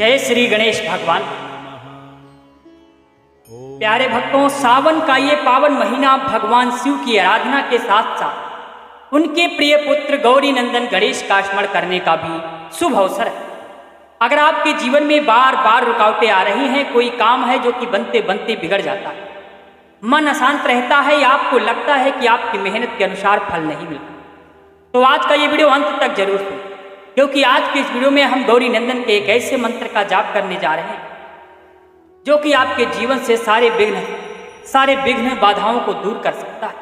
जय श्री गणेश भगवान। प्यारे भक्तों, सावन का ये पावन महीना भगवान शिव की आराधना के साथ साथ उनके प्रिय पुत्र गौरी नंदन गणेश का स्मरण करने का भी शुभ अवसर है। अगर आपके जीवन में बार बार रुकावटें आ रही हैं, कोई काम है जो कि बनते बनते बिगड़ जाता है, मन अशांत रहता है या आपको लगता है कि आपकी मेहनत के अनुसार फल नहीं मिलता, तो आज का ये वीडियो अंत तक जरूर सुनो, क्योंकि आज के इस वीडियो में हम गौरी नंदन के एक ऐसे मंत्र का जाप करने जा रहे हैं जो कि आपके जीवन से सारे विघ्न बाधाओं को दूर कर सकता है।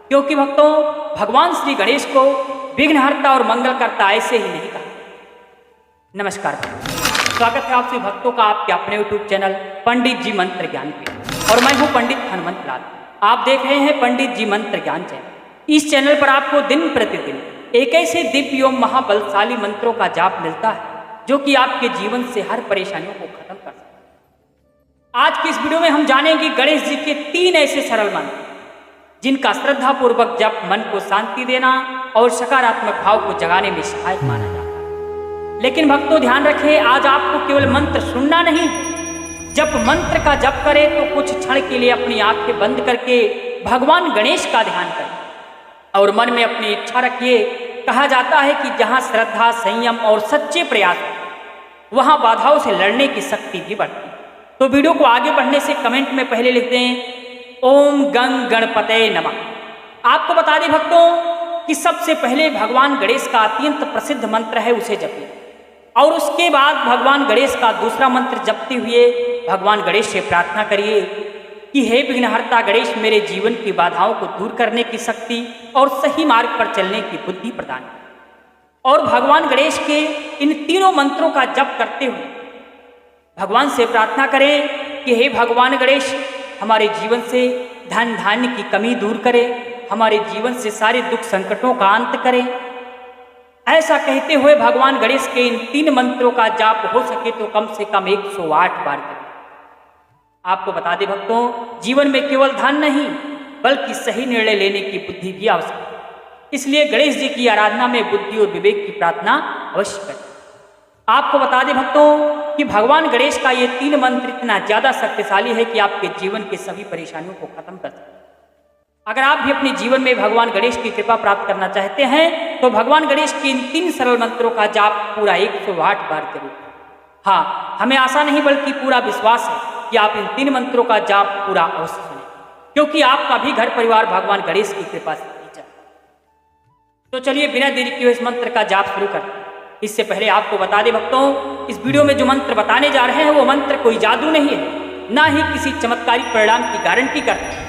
क्योंकि भक्तों, भगवान श्री गणेश को विघ्नहर्ता और मंगलकर्ता ऐसे ही नहीं कहा। नमस्कार, स्वागत है आप सभी भक्तों का आपके अपने यूट्यूब चैनल पंडित जी मंत्र ज्ञान पे, और मैं हूं पंडित हनुमंत लाल। आप देख रहे हैं पंडित जी मंत्र ज्ञान चैनल। इस चैनल पर आपको दिन प्रतिदिन एक ऐसे दिव्य एवं महाबलशाली मंत्रों का जाप मिलता है जो कि आपके जीवन से हर परेशानियों को खत्म कर सकता है। आज की इस वीडियो में हम जानेंगे गणेश जी के 3 ऐसे सरल मंत्र जिनका श्रद्धा पूर्वक जप मन को शांति देना और सकारात्मक भाव को जगाने में सहायक माना जाता है। लेकिन भक्तों, ध्यान रखें, आज आपको केवल मंत्र सुनना नहीं, जब मंत्र का जप करें तो कुछ क्षण के लिए अपनी आंखें बंद करके भगवान गणेश का ध्यान करें और मन में अपनी इच्छा रखिए। कहा जाता है कि जहां श्रद्धा, संयम और सच्चे प्रयास वहां बाधाओं से लड़ने की शक्ति भी बढ़ती है। तो वीडियो को आगे बढ़ने से कमेंट में पहले लिख दें ओम गंग गणपतये नमः। आपको बता दें भक्तों कि सबसे पहले भगवान गणेश का अत्यंत प्रसिद्ध मंत्र है, उसे जपिए, और उसके बाद भगवान गणेश का दूसरा मंत्र जपते हुए भगवान गणेश से प्रार्थना करिए कि हे विघ्नहर्ता गणेश, मेरे जीवन की बाधाओं को दूर करने की शक्ति और सही मार्ग पर चलने की बुद्धि प्रदान करें। और भगवान गणेश के इन तीनों मंत्रों का जप करते हुए भगवान से प्रार्थना करें कि हे भगवान गणेश, हमारे जीवन से धन धान्य की कमी दूर करें, हमारे जीवन से सारे दुख संकटों का अंत करें। ऐसा कहते हुए भगवान गणेश के इन 3 मंत्रों का जाप हो सके तो कम से कम 108 बार करें। आपको बता दें भक्तों, जीवन में केवल धन नहीं बल्कि सही निर्णय लेने की बुद्धि भी आवश्यक है। इसलिए गणेश जी की आराधना में बुद्धि और विवेक की प्रार्थना अवश्य करें। आपको बता दें भक्तों कि भगवान गणेश का ये 3 मंत्र इतना ज्यादा शक्तिशाली है कि आपके जीवन के सभी परेशानियों को खत्म कर सकते हैं। अगर आप भी अपने जीवन में भगवान गणेश की कृपा प्राप्त करना चाहते हैं तो भगवान गणेश के इन 3 सरल मंत्रों का जाप पूरा 108 बार करें। हाँ, हमें आशा नहीं बल्कि पूरा विश्वास है कि आप इन 3 मंत्रों का जाप पूरा अवश्य सुनें, क्योंकि आपका भी घर परिवार भगवान गणेश की कृपा से नीचा। तो चलिए बिना देरी किए इस मंत्र का जाप शुरू करते हैं। इससे पहले आपको बता दें भक्तों, इस वीडियो में जो मंत्र बताने जा रहे हैं वो मंत्र कोई जादू नहीं है, ना ही किसी चमत्कारिक परिणाम की गारंटी करते हैं,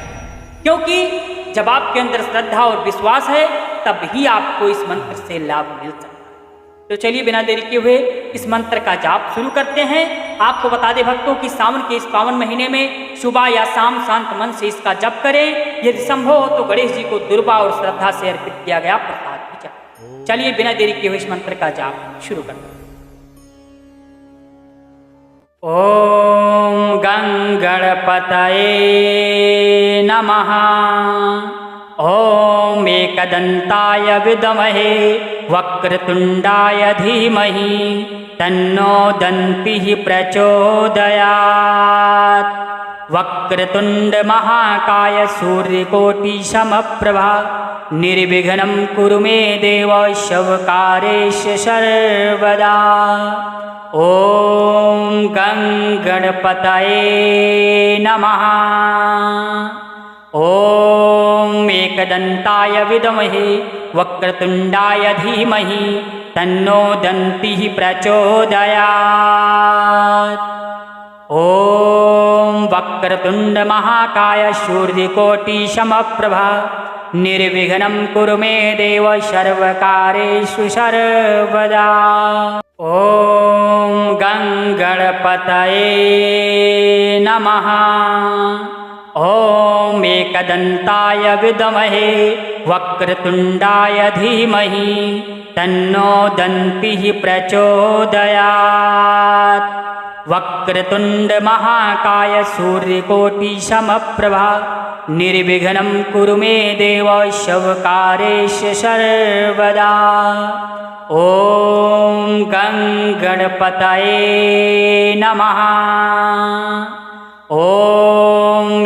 क्योंकि जब आपके अंदर श्रद्धा और विश्वास है तब ही आपको इस मंत्र से लाभ मिल सकता है। तो चलिए बिना देरी किए हुए इस मंत्र का जाप शुरू करते हैं। आपको बता दें भक्तों कि सावन के इस पावन महीने में सुबह या शाम शांत मन से इसका जप करें। यदि संभव हो तो गणेश जी को दुर्वा और श्रद्धा से अर्पित किया गया प्रसाद भी जाए। चलिए बिना देरी किए हुए इस मंत्र का जाप शुरू करते हैं। ओम गं गणपतये नमः। ओम एकदंताय विद्महे वक्रतुंडाय धीमहि तन्नो दन्तिः प्रचोदयात्। वक्रतुंड महाकाय सूर्यकोटि समप्रभा निर्विघ्नं कुरु मे देव सर्वकार्येषु सर्वदा। ओम गं गणपतये नमः। ओम एकदंताय विद्महे वक्रतुंडाय धीमहि तन्नो दन्तिः प्रचोदयात्। ओम वक्रतुंड महाकाय सूर्यकोटि समप्रभा निर्विघ्नं कुरु मे देव सर्वकार्येषु सर्वदा। ओम गं गणपतये नमः। ओम एकदंताय विद्महे वक्रतुंडाय धीमहि तन्नो दन्तिः प्रचोदयात्। वक्रतुंड महाकाय सूर्यकोटि समप्रभा निर्विघ्नं कुरु मे देव सर्वकार्येषु सर्वदा। ओम गं गणपतये नमः। ॐ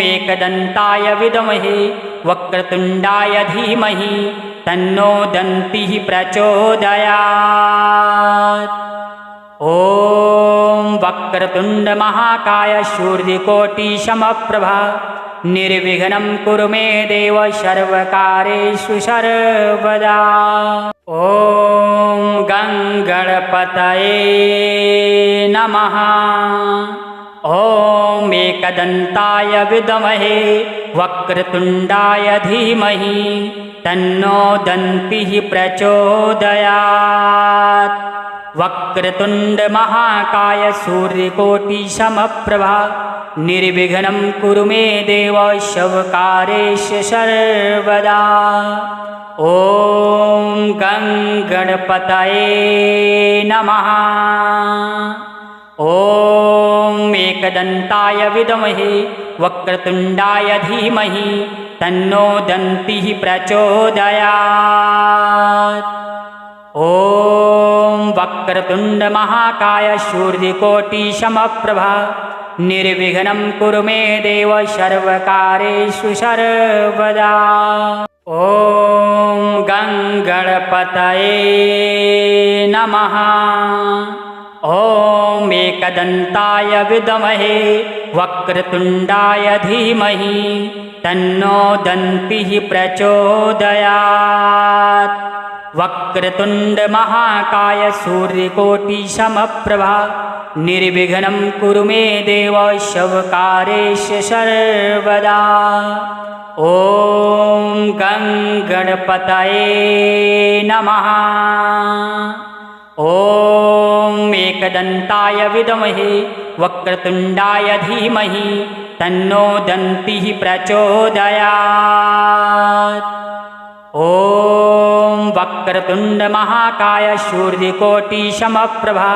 एकदन्ताय विद्महे वक्रतुण्डाय धीमहि तन्नो दन्तिः प्रचोदयात्। ॐ वक्रतुण्डमहाकाय सूर्यकोटिसमप्रभा निर्विघ्नं कुरु मे देव सर्वकार्येषु सर्वदा। ॐ गं गणपतये नमः। ॐ एकदन्ताय विद्महे वक्रतुण्डाय धीमहि तन्नो दन्तिः प्रचोदयात्। वक्रतुण्डमहाकाय सूर्यकोटिसमप्रभा निर्विघ्नं कुरु मे देव सर्वकार्येषु सर्वदा। ॐ गं गणपतये नमः। ॐ एकदन्ताय विद्महे वक्रतुण्डाय धीमहि तन्नो दन्तिः प्रचोदयात्। ॐ वक्रतुण्डमहाकाय सूर्यकोटिसमप्रभा निर्विघ्नं कुरु मे देव सर्वकार्येषु सर्वदा। ॐ गं गणपतये नमः। ॐ एकदन्ताय विद्महे वक्रतुण्डाय धीमहि तन्नो दन्तिः प्रचोदयात्। वक्रतुण्डमहाकाय सूर्यकोटिसमप्रभा निर्विघ्नं कुरु मे देव सर्वकार्येषु सर्वदा। ॐ गं गणपतये नमः। ॐ एकदन्ताय विद्महे वक्रतुण्डाय धीमहि तन्नो दन्तिः प्रचोदयात्। ॐ वक्रतुण्डमहाकाय सूर्यकोटिसमप्रभा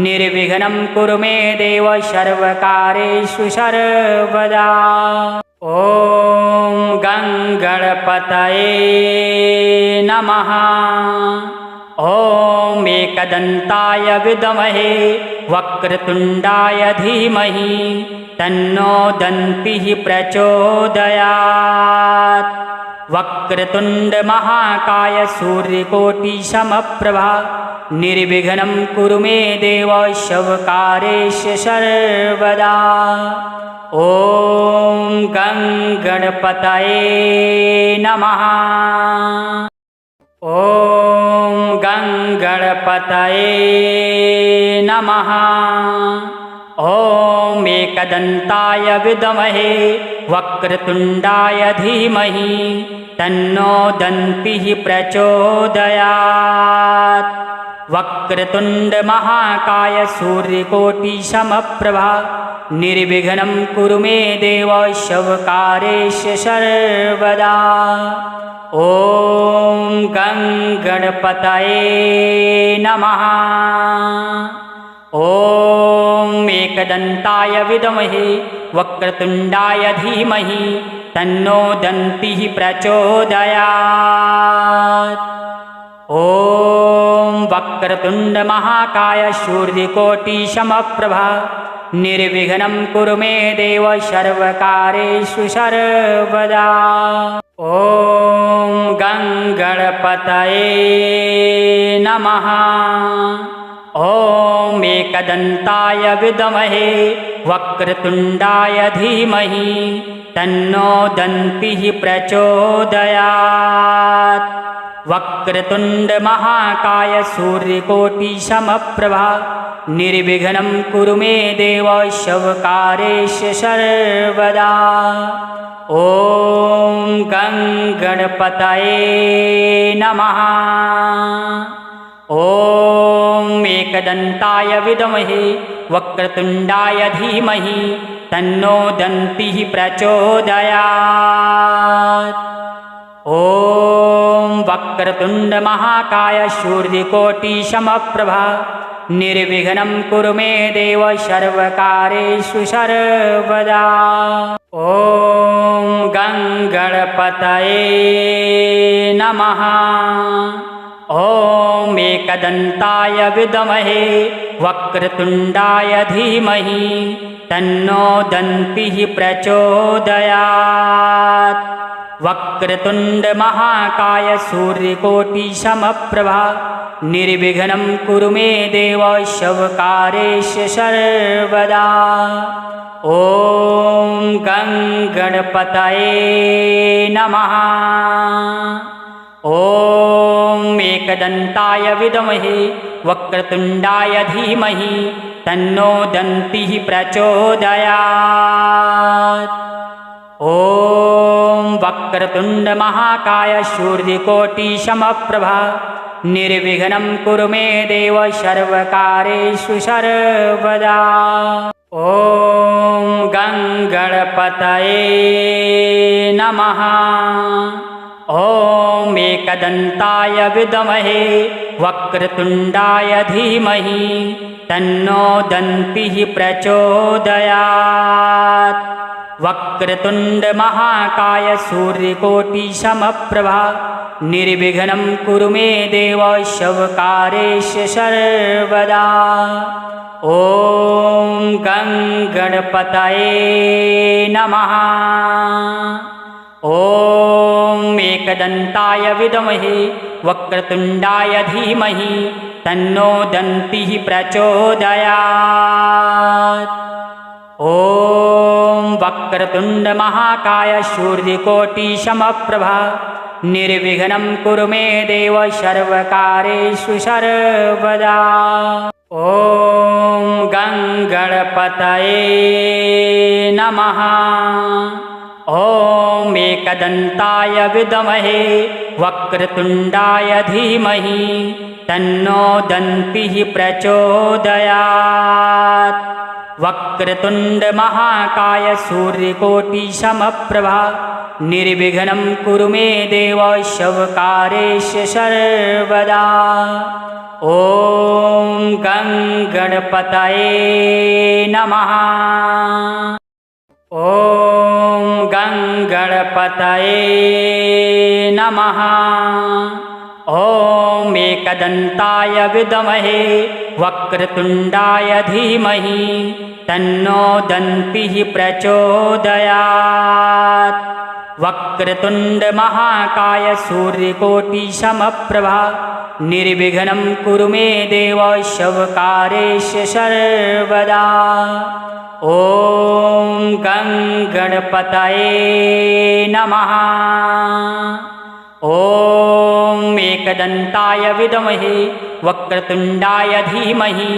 निर्विघ्नं कुरु मे देव सर्वकार्येषु सर्वदा। ॐ गं गणपतये नमः। ॐ एकदन्ताय विद्महे वक्रतुण्डाय धीमहि तन्नो दन्तिः प्रचोदयात्। वक्रतुण्डमहाकाय सूर्यकोटिसमप्रभा निर्विघ्नं कुरु मे देव सर्वकार्येषु सर्वदा। ॐ गं गणपतये नमः। ॐ गं गणपतये नमः। ॐ एकदन्ताय विद्महे वक्रतुण्डाय धीमहि तन्नो दन्तिः प्रचोदयात्। वक्रतुण्डमहाकाय सूर्यकोटिसमप्रभा निर्विघ्नं कुरु मे देव सर्वकार्येषु सर्वदा। ॐ गं गणपतये नमः। ॐ एकदन्ताय विद्महे वक्रतुण्डाय धीमहि तन्नो दन्तिः प्रचोदयात्। ॐ वक्रतुण्डमहाकाय सूर्यकोटिसमप्रभा निर्विघ्नं कुरु मे देव सर्वकार्येषु सर्वदा। ॐ गं गणपतये नमः। ॐ एकदन्ताय विद्महे वक्रतुण्डाय धीमहि तन्नो दन्तिः प्रचोदयात्। वक्रतुण्डमहाकाय सूर्यकोटिसमप्रभा निर्विघ्नं कुरु मे देव सर्वकार्येषु सर्वदा। ॐ गं गणपतये नमः। ॐ एकदन्ताय विद्महे वक्रतुण्डाय धीमहि तन्नो दन्तिः प्रचोदयात्। ॐ वक्रतुण्डमहाकाय सूर्यकोटिसमप्रभा निर्विघ्नं कुरु मे देव सर्वकार्येषु सर्वदा। ॐ गं गणपतये नमः। ॐ एकदन्ताय विद्महे वक्रतुण्डाय धीमहि तन्नो दन्तिः प्रचोदयात्। वक्रतुण्ड महाकाय सूर्यकोटिसमप्रभा निर्विघ्नं कुरु मे देव सर्वकार्येषु सर्वदा। ॐ गं गणपतये नमः। ॐ एकदन्ताय विद्महे वक्रतुण्डाय धीमहि तन्नो दन्तिः प्रचोदयात्। ॐ वक्रतुण्ड महाकाय सूर्यकोटिसमप्रभा निर्विघ्नं कुरु मे देव सर्वकार्येषु सर्वदा। ॐ गं गणपतये नमः। ॐ एकदन्ताय विद्महे वक्रतुण्डाय धीमहि तन्नो दन्तिः प्रचोदयात्। वक्रतुण्ड महाकाय सूर्यकोटिसमप्रभा निर्विघ्नं कुरु मे देव सर्वकार्येषु सर्वदा। ॐ गं गणपतये नमः। ॐ एकदन्ताय विद्महे वक्रतुण्डाय धीमहि तन्नो दन्तिः प्रचोदयात्। ॐ वक्रतुण्ड महाकाय सूर्यकोटिसमप्रभा निर्विघ्नं कुरु मे देव सर्वकार्येषु सर्वदा। ॐ गं गणपतये नमः। ॐ एकदन्ताय विद्महे वक्रतुण्डाय धीमहि तन्नो दन्तिः प्रचोदयात्। वक्रतुण्ड महाकाय सूर्यकोटिसमप्रभा निर्विघ्नं कुरु मे देव सर्वकार्येषु सर्वदा। ॐ गं गणपतये नमः। ॐ गं गणपतये नमः। ॐ एकदन्ताय विद्महे वक्रतुण्डाय धीमहि तन्नो दन्तिः प्रचोदयात्। वक्रतुण्ड महाकाय सूर्यकोटिसमप्रभा निर्विघ्नं कुरु मे देव सर्वकार्येषु सर्वदा। ॐ गं गणपतये नमः। ॐ एकदन्ताय विद्महे वक्रतुण्डाय धीमहि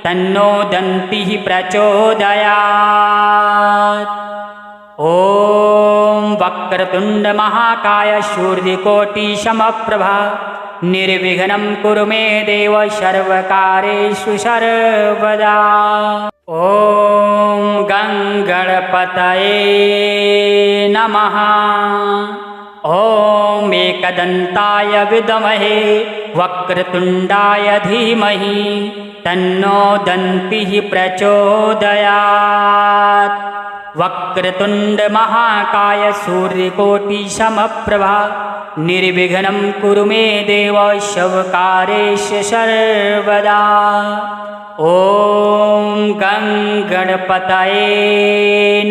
तन्नो दन्तिः प्रचोदयात्। ॐ वक्रतुण्ड महाकाय सूर्यकोटिसमप्रभा निर्विघ्नं कुरु मे देव सर्वकार्येषु सर्वदा। ॐ गं गणपतये नमः। ॐ एकदन्ताय विद्महे वक्रतुण्डाय धीमहि तन्नो दन्तिः प्रचोदयात्। वक्रतुण्ड महाकाय सूर्यकोटिसमप्रभा निर्विघ्नं कुरु मे देव सर्वकार्येषु सर्वदा। ॐ गं गणपतये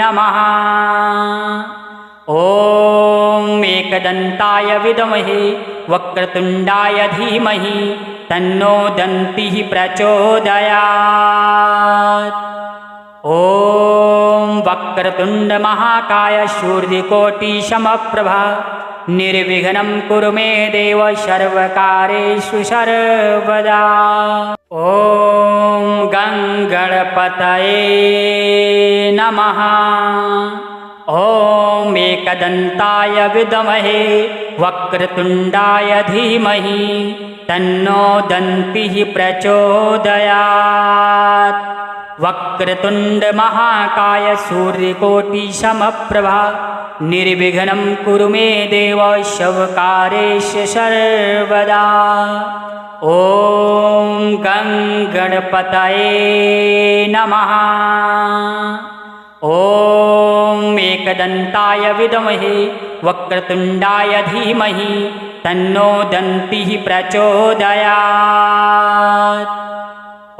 नमः। ॐ एकदन्ताय विद्महे वक्रतुण्डाय धीमहि तन्नो दन्तिः प्रचोदयात्। ॐ वक्रतुण्ड महाकाय सूर्यकोटिसमप्रभा निर्विघ्नं कुरु मे देव सर्वकार्येषु सर्वदा। ॐ गं गणपतये नमः। ॐ एकदन्ताय विद्महे वक्रतुण्डाय धीमहि तन्नो दन्तिः प्रचोदयात्। वक्रतुण्ड महाकाय सूर्यकोटिसमप्रभा निर्विघ्नं कुरु मे देव सर्वकार्येषु सर्वदा। ॐ गं गणपतये नमः। ॐ एकदन्ताय विद्महे वक्रतुण्डाय धीमहि तन्नो दन्तिः प्रचोदयात्।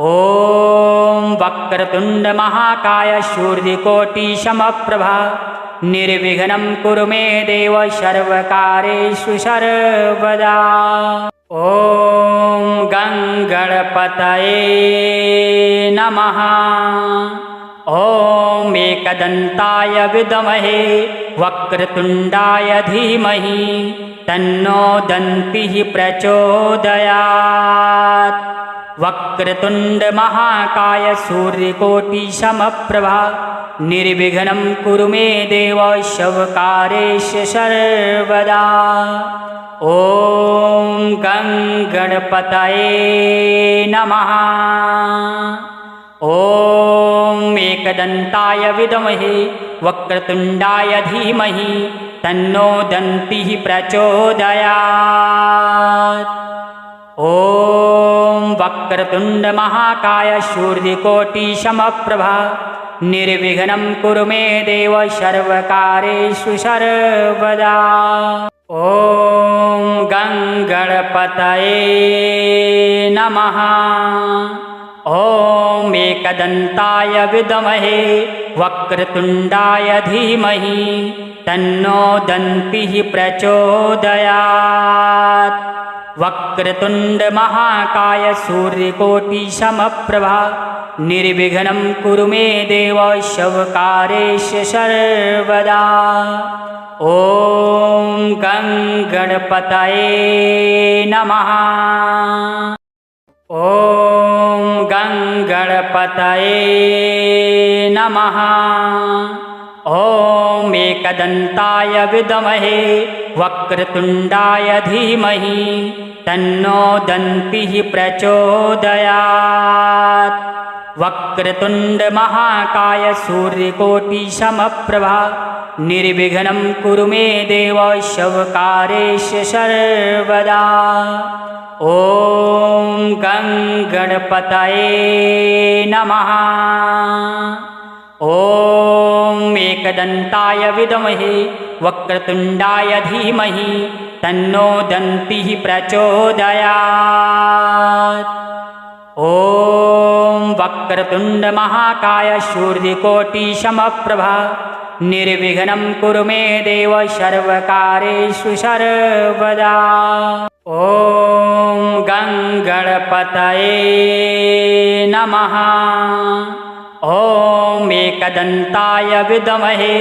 ॐ वक्रतुण्ड महाकाय सूर्यकोटि समप्रभा निर्विघ्नं कुरु मे देव सर्वकार्येषु सर्वदा। ॐ गङ्गणपतये नमः। ॐ एकदन्ताय विद्महे वक्रतुण्डाय धीमहि तन्नो दन्तिः प्रचोदयात्। वक्रतुण्ड महाकाय सूर्यकोटि समप्रभा निर्विघ्नं कुरु मे देव सर्वकार्येषु सर्वदा। ॐ गङ्गणपतये नमः। ॐ एकदन्ताय विद्महे वक्रतुण्डाय धीमहि तन्नो दन्तिः प्रचोदयात्। ॐ वक्रतुण्ड महाकाय सूर्यकोटि समप्रभा निर्विघ्नं कुरु मे देव सर्वकार्येषु सर्वदा। ॐ गङ्गणपतये नमः। ॐ एकदन्ताय विद्महे वक्रतुण्डाय धीमहि तन्नो दन्तिः प्रचोदयात्। वक्रतुण्ड महाकाय सूर्यकोटि समप्रभा निर्विघ्नं कुरु मे देव सर्वकार्येषु सर्वदा। ॐ गङ्गणपतये नमः। ॐ गङ्गणपतये नमः। ॐ एकदन्ताय विद्महे वक्रतुण्डाय धीमहि तन्नो दन्तिः प्रचोदयात्। वक्रतुण्ड महाकाय सूर्यकोटि समप्रभा निर्विघ्नं कुरु मे देव सर्वकार्येषु सर्वदा। ॐ गङ्गणपतये नमः। ॐ एकदन्ताय विद्महे वक्रतुण्डाय धीमहि तन्नो दन्तिः प्रचोदयात्। ॐ वक्रतुण्ड महाकाय सूर्यकोटि समप्रभा निर्विघ्नं कुरु मे देव सर्वकार्येषु सर्वदा। ॐ गङ्गणपतये नमः। ॐ एकदन्ताय विद्महे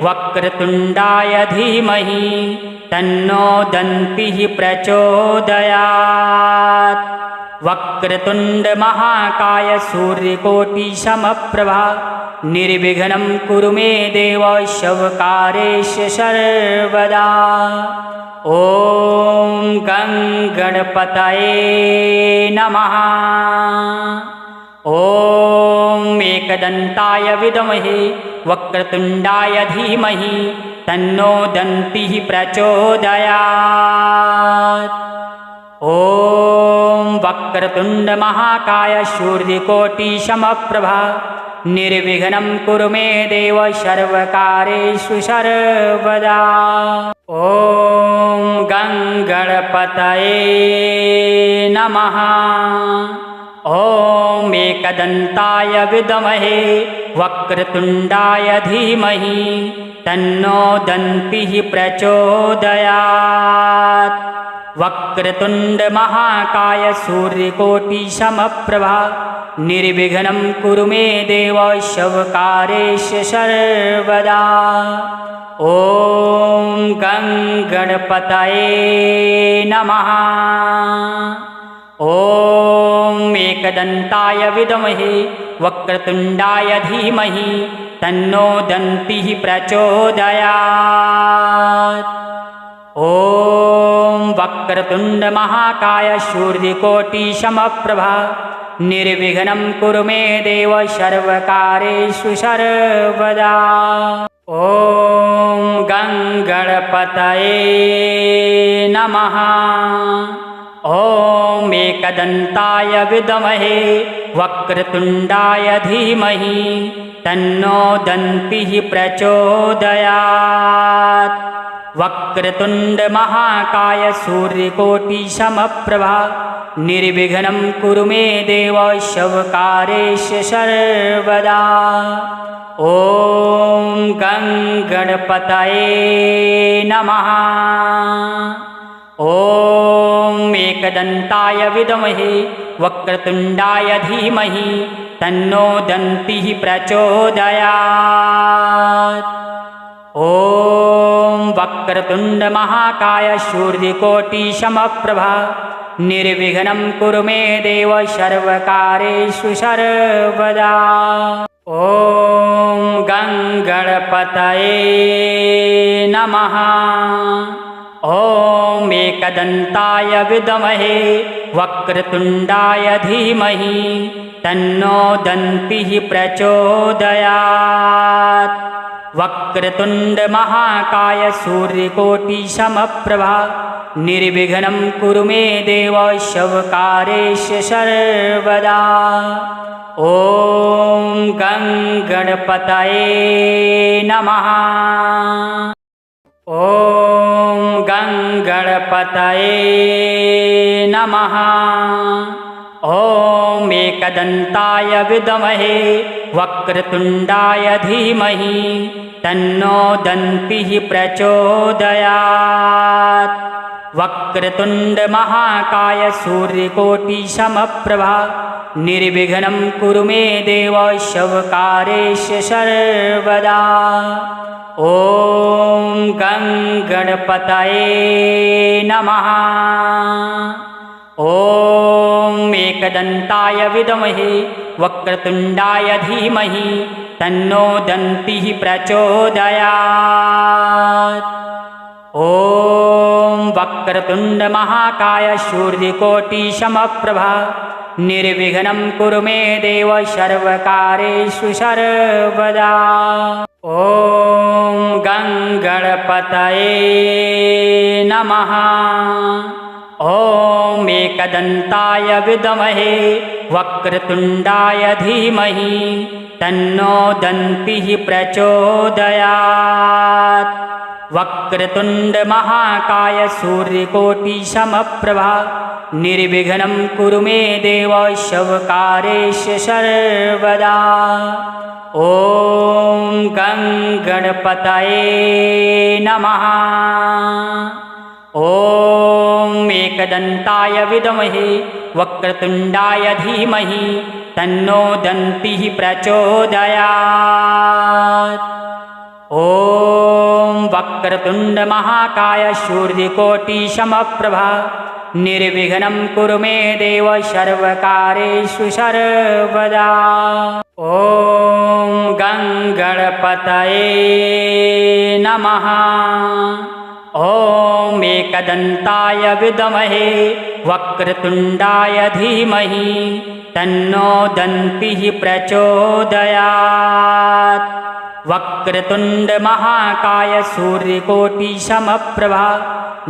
वक्रतुण्डाय धीमहि तन्नो दन्तिः प्रचोदयात्। वक्रतुण्ड महाकाय सूर्यकोटि समप्रभा निर्विघ्नं कुरु मे देव सर्वकार्येषु सर्वदा। ॐ गङ्गणपतये नमः। ॐ एकदन्ताय विद्महे वक्रतुण्डाय धीमहि तन्नो दन्तिः प्रचोदयात्। ॐ वक्रतुण्ड महाकाय सूर्यकोटि समप्रभा निर्विघ्नं कुरु मे देव सर्वकार्येषु सर्वदा। ॐ गङ्गणपतये नमः। ॐ एकदन्ताय विद्महे वक्रतुण्डाय धीमहि तन्नो दन्तिः प्रचोदयात्। वक्रतुण्ड महाकाय सूर्यकोटि समप्रभा निर्विघ्नं कुरु मे देव सर्वकार्येषु सर्वदा। ॐ गङ्गणपतये नमः। ॐ एकदन्ताय विद्महे वक्रतुण्डाय धीमहि तन्नो दन्तिः प्रचोदयात्। ॐ वक्रतुण्ड महाकाय सूर्यकोटि समप्रभा निर्विघ्नं कुरु मे देव सर्वकार्येषु सर्वदा। ॐ गङ्गणपतये नमः। ॐ एकदन्ताय विद्महे वक्रतुण्डाय धीमहि तन्नो दन्तिः प्रचोदयात्। वक्रतुंड महाकाय सूर्यकोटि समप्रभा निर्विघ्नं कुरु मे देव शवकारेश सर्वदा। ॐ गं गणपतये नमः। ॐ एकदन्ताय विद्महे वक्रतुण्डाय धीमहि तन्नो दन्तिः प्रचोदयात्। ॐ वक्रतुण्ड महाकाय सूर्यकोटि समप्रभा निर्विघ्नं कुरु मे देव सर्वकारेषु सर्वदा। ॐ गं गणपतये नमः। ॐ एकदन्ताय विद्महे वक्रतुण्डाय धीमहि तन्नो दन्तिः प्रचोदयात्। वक्रतुण्ड महाकाय सूर्यकोटि समप्रभा निर्विघ्नं कुरु मे देव शवकारेश सर्वदा। ॐ गं गणपतये नमः। ॐ गं गणपतये नमः। ॐ एकदन्ताय विद्महे वक्रतुण्डाय धीमहि तन्नो दन्तिः प्रचोदयात्। वक्रतुण्ड महाकाय सूर्यकोटि समप्रभा निर्विघ्नं कुरु मे देव शवकारेश सर्वदा। ॐ गं गणपतये नमः। ॐ एकदन्ताय विद्महे वक्रतुण्डाय धीमहि तन्नो दन्तिः प्रचोदयात्। ॐ वक्रतुण्ड महाकाय सूर्यकोटि समप्रभा निर्विघ्नं कुरु मे देव सर्वकारेषु सर्वदा। ॐ गं गणपतये नमः। ॐ एकदन्ताय विद्महे वक्रतुण्डाय धीमहि तन्नो दन्तिः प्रचोदयात्। वक्रतुण्ड महाकाय सूर्यकोटि समप्रभा निर्विघ्नं कुरु मे देव शवकारेश सर्वदा। ॐ गं गणपतये नमः। ॐ एकदन्ताय विद्महे वक्रतुण्डाय धीमहि तन्नो दन्तिः प्रचोदयात्। ॐ वक्रतुण्ड महाकाय सूर्यकोटि समप्रभा निर्विघ्नं कुरु मे देव सर्वकारेषु सर्वदा। ॐ गं गणपतये नमः। ॐ एकदन्ताय विद्महे वक्रतुण्डाय धीमहि तन्नो दन्तिः प्रचोदयात्। वक्रतुण्ड महाकाय सूर्यकोटि समप्रभा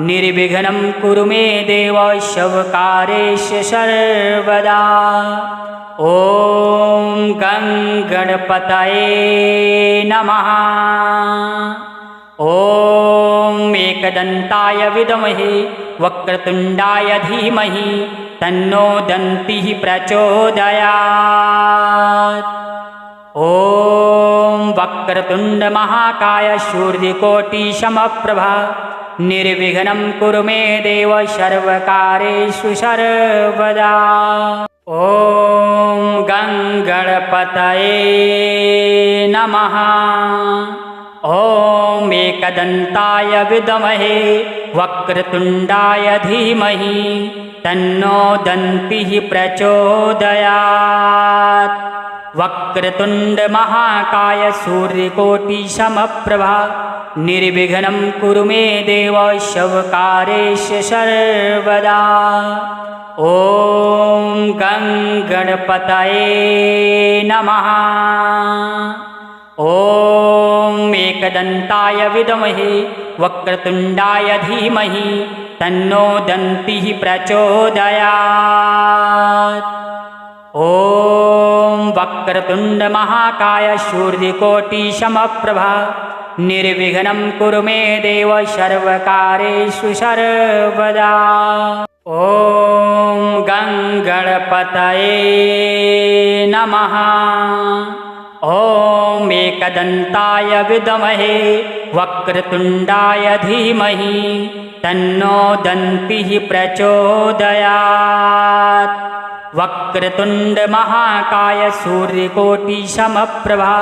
निर्विघ्नं कुरु मे देव शवकारेश सर्वदा। ॐ गं गणपतये नमः। ॐ एकदन्ताय विद्महे वक्रतुण्डाय धीमहि तन्नो दन्तिः प्रचोदयात्। ॐ वक्रतुण्ड महाकाय सूर्यकोटि समप्रभा निर्विघ्नं कुरु मे देव सर्वकारेषु सर्वदा। ॐ गं गणपतये नमः। ॐ एकदन्ताय विद्महे वक्रतुण्डाय धीमहि तन्नो दन्तिः प्रचोदयात्। वक्रतुण्ड महाकाय सूर्यकोटि समप्रभा निर्विघ्नं कुरु मे देव शवकारेश सर्वदा। ॐ गं गणपतये नमः। ॐ एकदन्ताय विद्महे वक्रतुण्डाय धीमहि तन्नो दन्तिः प्रचोदयात्। ॐ वक्रतुण्ड महाकाय सूर्यकोटि समप्रभा निर्विघ्नं कुरु मे देव सर्वकार्येषु सर्वदा। ॐ गं गणपतये नमः। ॐ एकदन्ताय विद्महे वक्रतुण्डाय धीमहि तन्नो दन्तिः प्रचोदयात्। वक्रतुण्ड महाकाय सूर्यकोटिसमप्रभा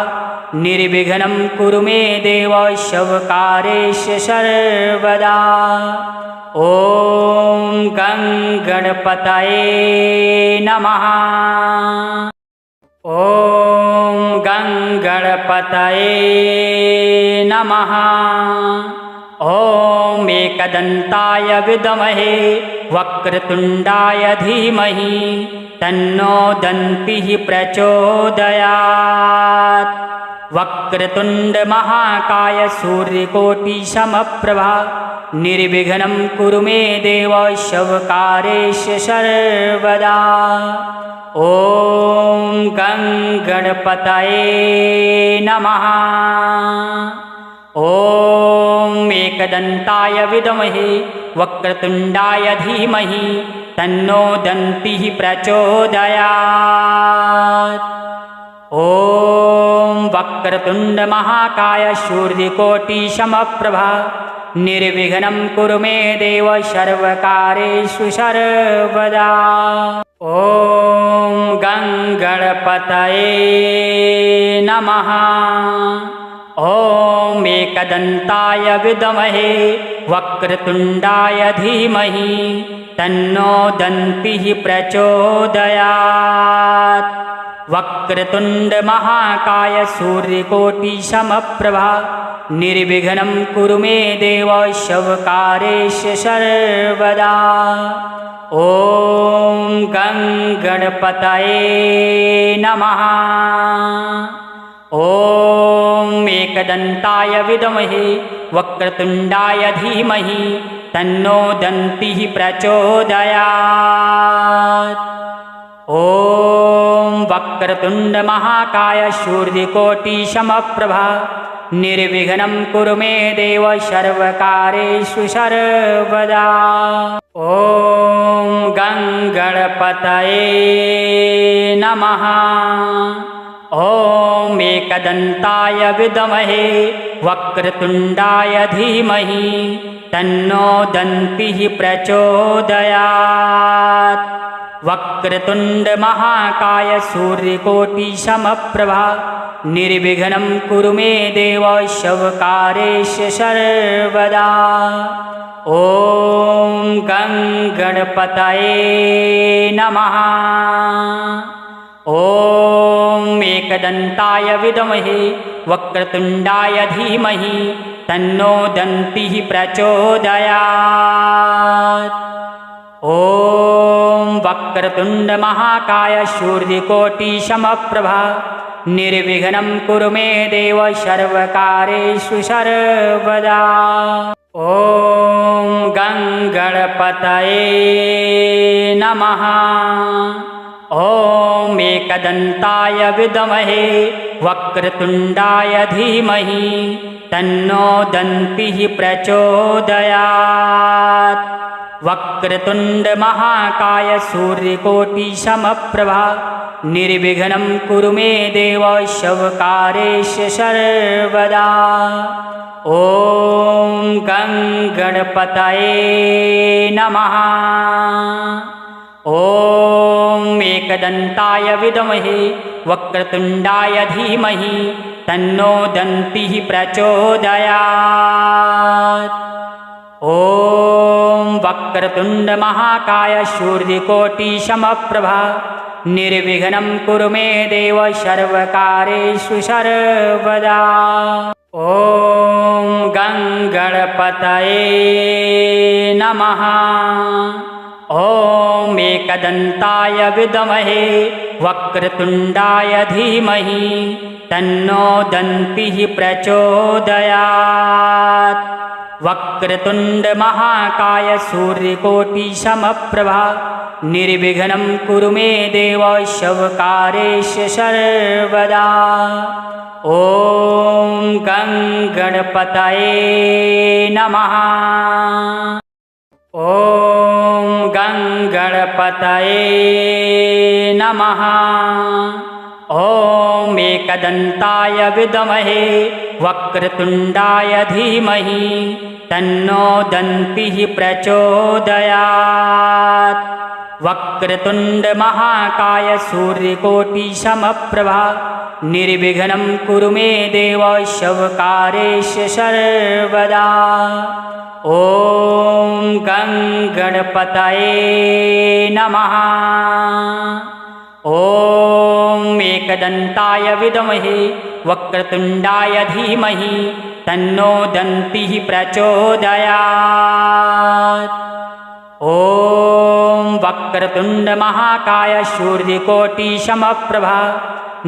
निर्विघ्नं कुरु मे देव सर्वकार्येषु सर्वदा। ॐ गं गणपतये नमः। ॐ गं गणपतये नमः। ॐ एकदन्ताय विद्महे वक्रतुण्डाय धीमहि तन्नो दन्तिः प्रचोदयात्। वक्रतुण्ड महाकाय सूर्यकोटिसमप्रभा निर्विघ्नं कुरु मे देव सर्वकार्येषु सर्वदा। ॐ गं गणपतये नमः। ॐ एकदन्ताय विद्महे वक्रतुण्डाय धीमहि तन्नो दन्तिः प्रचोदयात्। ॐ वक्रतुण्ड महाकाय सूर्यकोटिसमप्रभा निर्विघ्नं कुरु मे देव सर्वकार्येषु सर्वदा। ॐ गं गणपतये नमः। ॐ एकदन्ताय विद्महे वक्रतुण्डाय धीमहि तन्नो दन्तिः प्रचोदयात्। वक्रतुण्ड महाकाय सूर्यकोटिसमप्रभा निर्विघ्नं कुरु मे देव सर्वकार्येषु सर्वदा। ॐ गं गणपतये नमः। ॐ एकदन्ताय विद्महे वक्रतुण्डाय धीमहि तन्नो दन्तिः प्रचोदयात्। ॐ वक्रतुण्ड महाकाय सूर्यकोटिसमप्रभा निर्विघ्नं कुरु मे देव सर्वकार्येषु सर्वदा। ॐ गं गणपतये नमः। ॐ एकदन्ताय विद्महे वक्रतुण्डाय धीमहि तन्नो दन्तिः प्रचोदयात्। वक्रतुण्ड महाकाय सूर्यकोटिसमप्रभा निर्विघ्नं कुरु मे देव सर्वकार्येषु सर्वदा। ॐ गं गणपतये नमः। ॐ एकदन्ताय विद्महे वक्रतुण्डाय धीमहि तन्नो दन्तिः प्रचोदयात्। ॐ वक्रतुण्ड महाकाय सूर्यकोटिसमप्रभा निर्विघ्नं कुरु मे देव सर्वकार्येषु सर्वदा। ॐ गं गणपतये नमः। ॐ एकदन्ताय विद्महे वक्रतुण्डाय धीमहि तन्नो दन्तिः प्रचोदयात्। वक्रतुण्ड महाकाय सूर्यकोटिसमप्रभा निर्विघ्नं कुरु मे देव सर्वकार्येषु सर्वदा। ॐ गं गणपतये नमः। ॐ एकदन्ताय विद्महे वक्रतुण्डाय धीमहि तन्नो दन्तिः प्रचोदयात्। ॐ वक्रतुण्ड महाकाय सूर्यकोटिसमप्रभा निर्विघ्नं कुरु मे देव सर्वकार्येषु सर्वदा। ॐ गं गणपतये नमः। ॐ एकदन्ताय विद्महे वक्रतुण्डाय धीमहि तन्नो दन्तिः प्रचोदयात्। वक्रतुण्ड महाकाय सूर्यकोटिसमप्रभा निर्विघ्नं कुरु मे देव सर्वकार्येषु सर्वदा। ॐ गं गणपतये नमः। ॐ गं गणपतये नमः। ॐ एकदन्ताय विद्महे वक्रतुण्डाय धीमहि तन्नो दन्तिः प्रचोदयात्। वक्रतुण्ड महाकाय सूर्यकोटिसमप्रभा निर्विघ्नं कुरु मे देव सर्वकार्येष सर्वदा। ॐ गं गणपतये नमः। ॐ एकदन्ताय विद्महे वक्रतुण्डाय धीमहि तन्नो दन्तिः प्रचोदयात्। ॐ वक्रतुण्ड महाकाय सूर्यकोटिसमप्रभा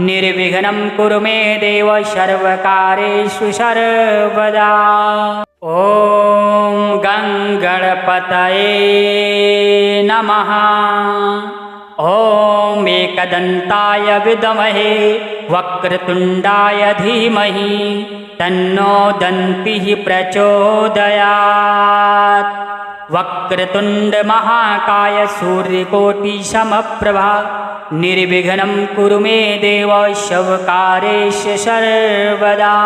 निर्विघ्नं कुरु मे देव सर्वकार्येषु सर्वदा। ॐ गं गणपतये नमः। ॐ एकदन्ताय विद्महे वक्रतुण्डाय धीमहि तन्नो दन्तिः प्रचोदयात्। वक्रतुण्ड महाकाय सूर्यकोटिसमप्रभा निर्विघ्नं कुरु मे देव सर्वकार्येषु सर्वदा।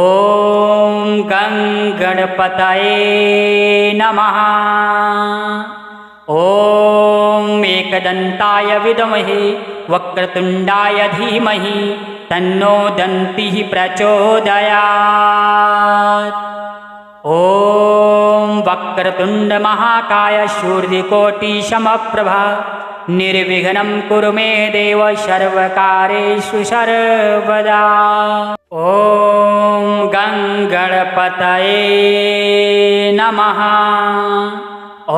ॐ गं गणपतये नमः। ॐ एकदन्ताय विद्महे वक्रतुण्डाय धीमहि तन्नो दन्तिः प्रचोदयात्। ॐ वक्रतुण्ड महाकाय सूर्यकोटिसमप्रभा निर्विघ्नं कुरु मे देव सर्वकार्येषु सर्वदा। ॐ गं गणपतये नमः।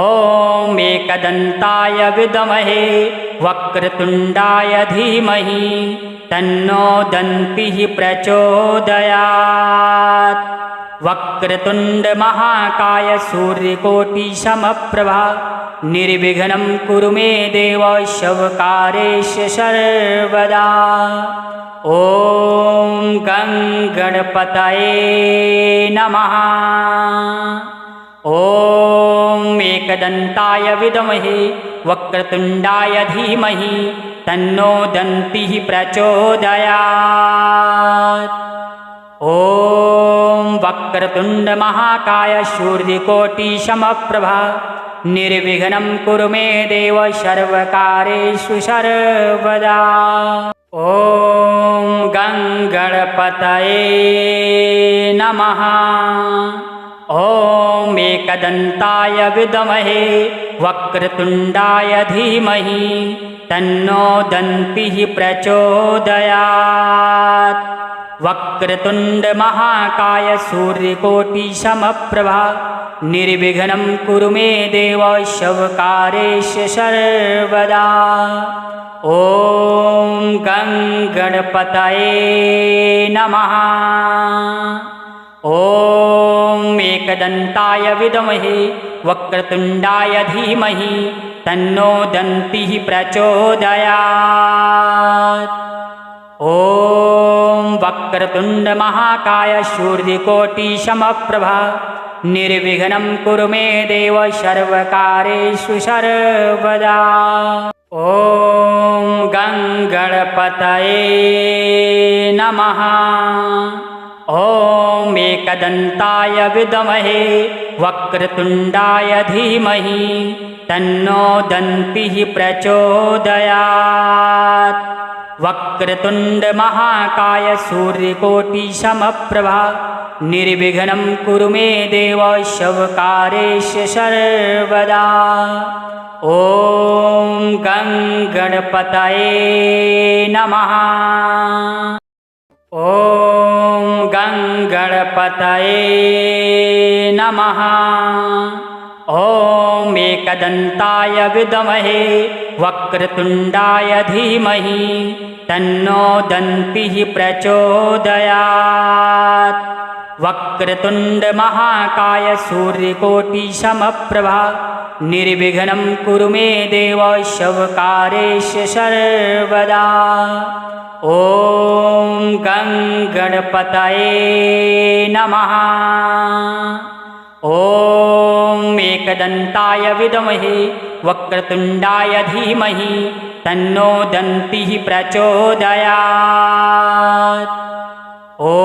ॐ एकदन्ताय विद्महे वक्रतुण्डाय धीमहि तन्नो दन्तिः प्रचोदयात्। वक्रतुण्ड महाकाय सूर्यकोटिसमप्रभा निर्विघ्नं कुरु मे देव सर्वकार्येषु सर्वदा। ॐ गं गणपतये नमः। ॐ एकदन्ताय विद्महे वक्रतुण्डाय धीमहि तन्नो दन्तिः प्रचोदयात्। ॐ वक्रतुण्ड महाकाय सूर्यकोटिसमप्रभा निर्विघ्नं कुरु मे देव सर्वकार्येषु सर्वदा। ॐ गं गणपतये नमः। ॐ एकदन्ताय विद्महे वक्रतुण्डाय धीमहि तन्नो दन्तिः प्रचोदयात्। वक्रतुण्ड महाकाय सूर्यकोटिसमप्रभा निर्विघ्नं कुरु मे देव सर्वकार्येषु सर्वदा। ॐ गं गणपतये नमः। ॐ एकदन्ताय विद्महे वक्रतुण्डाय धीमहि तन्नो दन्तिः प्रचोदयात्। ॐ वक्रतुण्ड महाकाय सूर्यकोटिसमप्रभा निर्विघ्नं कुरु मे देव सर्वकार्येषु सर्वदा। ॐ गं गणपतये नमः। ॐ एकदन्ताय विद्महे वक्रतुण्डाय धीमहि तन्नो दन्तिः प्रचोदयात्। वक्रतुण्ड महाकाय सूर्यकोटिसमप्रभा निर्विघ्नं कुरु मे देव सर्वकार्येषु सर्वदा। ॐ गं गणपतये नमः। ॐ गं गणपतये नमः। ॐ एकदन्ताय विद्महे वक्रतुण्डाय धीमहि तन्नो दन्तिः प्रचोदयात्। वक्रतुण्ड महाकाय सूर्यकोटिसमप्रभा निर्विघ्नं कुरु मे देव सर्वकार्येषु सर्वदा। ॐ ॐ गं गणपतये नमः। ॐ एकदन्ताय विद्महे वक्रतुण्डाय धीमहि तन्नो दन्तिः प्रचोदयात्। ॐ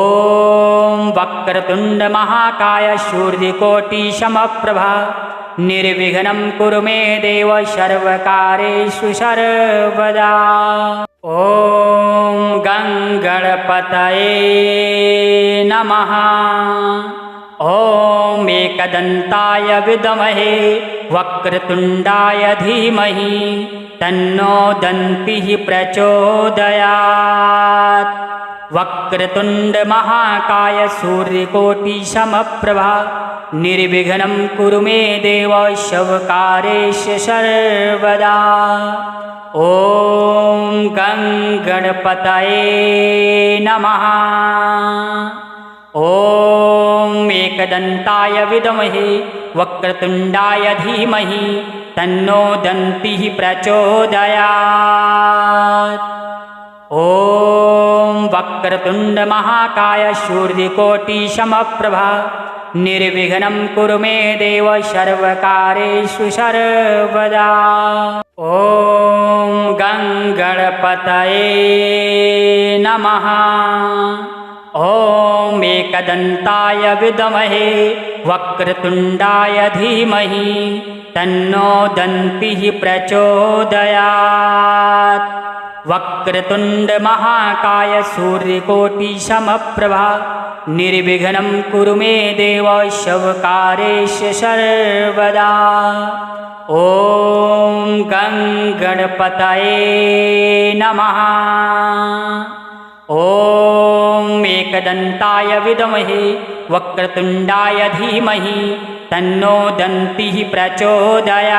वक्रतुण्डमहाकाय सूर्यकोटिसमप्रभा निर्विघ्नं कुरु मे देव सर्वकार्येषु सर्वदा। ॐ गं गणपतये नमः। ॐ एकदन्ताय विद्महे वक्रतुण्डाय धीमहि तन्नो दन्तिः प्रचोदयात्। वक्रतुण्डमहाकाय सूर्यकोटिसमप्रभा निर्विघ्नं कुरु मे देव सर्वकार्येषु सर्वदा। ॐ गं गणपतये नमः। ॐ एकदन्ताय विद्महे वक्रतुण्डाय धीमहि तन्नो दन्तिः प्रचोदयात्। ॐ वक्रतुण्डमहाकाय सूर्यकोटिसमप्रभा निर्विघ्नं कुरु मे देव सर्वकार्येषु सर्वदा। ॐ गं गणपतये नमः। ॐ एकदन्ताय विद्महे वक्रतुण्डाय धीमहि तन्नो दन्तिः प्रचोदयात्। वक्रतुण्डमहाकाय सूर्यकोटिसमप्रभा निर्विघ्नं कुरु मे देव सर्वकार्येषु सर्वदा। ॐ गं गणपतये नमः। ॐ एकदन्ताय विद्महे वक्रतुण्डाय धीमहि तन्नो दन्तिः प्रचोदयात्।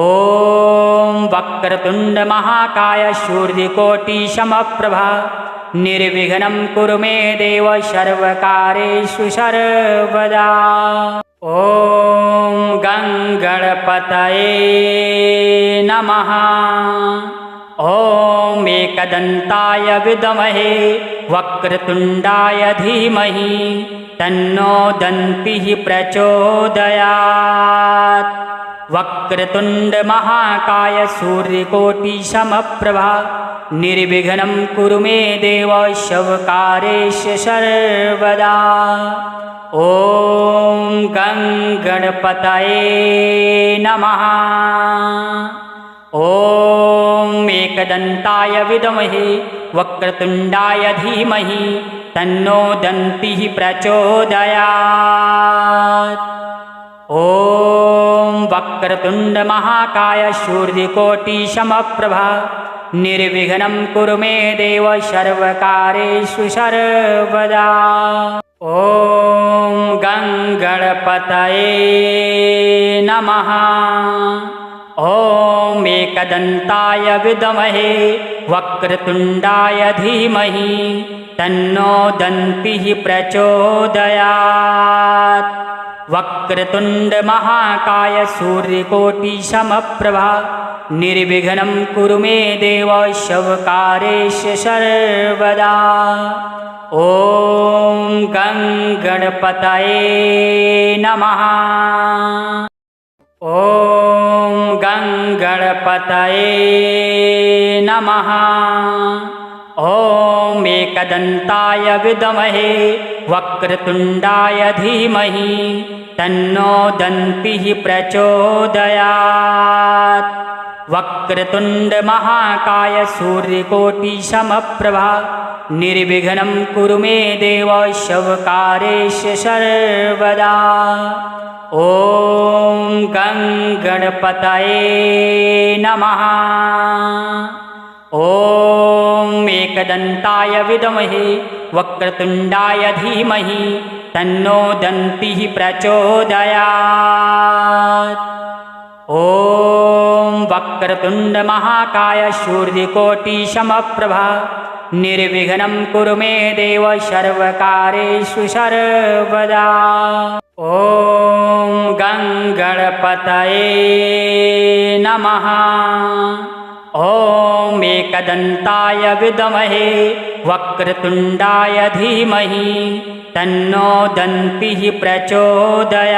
ॐ वक्रतुण्डमहाकाय सूर्यकोटिसमप्रभा निर्विघ्नं कुरु मे देव सर्वकार्येषु सर्वदा। ॐ गं गणपतये नमः। ॐ एकदन्ताय विद्महे वक्रतुण्डाय धीमहि तन्नो दन्तिः प्रचोदयात्। वक्रतुण्डमहाकाय सूर्यकोटिसमप्रभा निर्विघ्नं कुरु मे देव सर्वकार्येषु सर्वदा। ॐ गं गणपतये नमः। ॐ एकदन्ताय विद्महे वक्रतुण्डाय धीमहि तन्नो दन्तिः प्रचोदयात्। ॐ वक्रतुण्डमहाकाय सूर्यकोटिसमप्रभा निर्विघ्नं कुरु मे देव सर्वकार्येषु सर्वदा। ॐ गं गणपतये नमः। ॐ एकदन्ताय विद्महे वक्रतुण्डाय धीमहि तन्नो दन्तिः प्रचोदयात्। वक्रतुण्डमहाकाय सूर्यकोटिसमप्रभा निर्विघ्नं कुरु मे देव सर्वकार्येषु सर्वदा। ॐ गं गणपतये नमः। ॐ गं गणपतये नमः। ॐ एकदन्ताय विद्महे वक्रतुण्डाय धीमहि तन्नो दन्तिः प्रचोदयात्। वक्रतुण्डमहाकाय सूर्यकोटिसमप्रभा निर्विघ्नं कुरु मे देव सर्वकार्येषु सर्वदा। ॐ गं गणपतये नमः। ॐ एकदन्ताय विद्महे वक्रतुण्डाय धीमहि तन्नो दन्तिः प्रचोदयात्। ॐ वक्रतुण्डमहाकाय सूर्यकोटिसमप्रभा निर्विघ्नं कुरु मे देव सर्वकार्येषु सर्वदा। ॐ गं गणपतये नमः। ॐ एकदन्ताय विद्महे वक्रतुण्डाय धीमहि तन्नो दन्तिः प्रचोदयात्।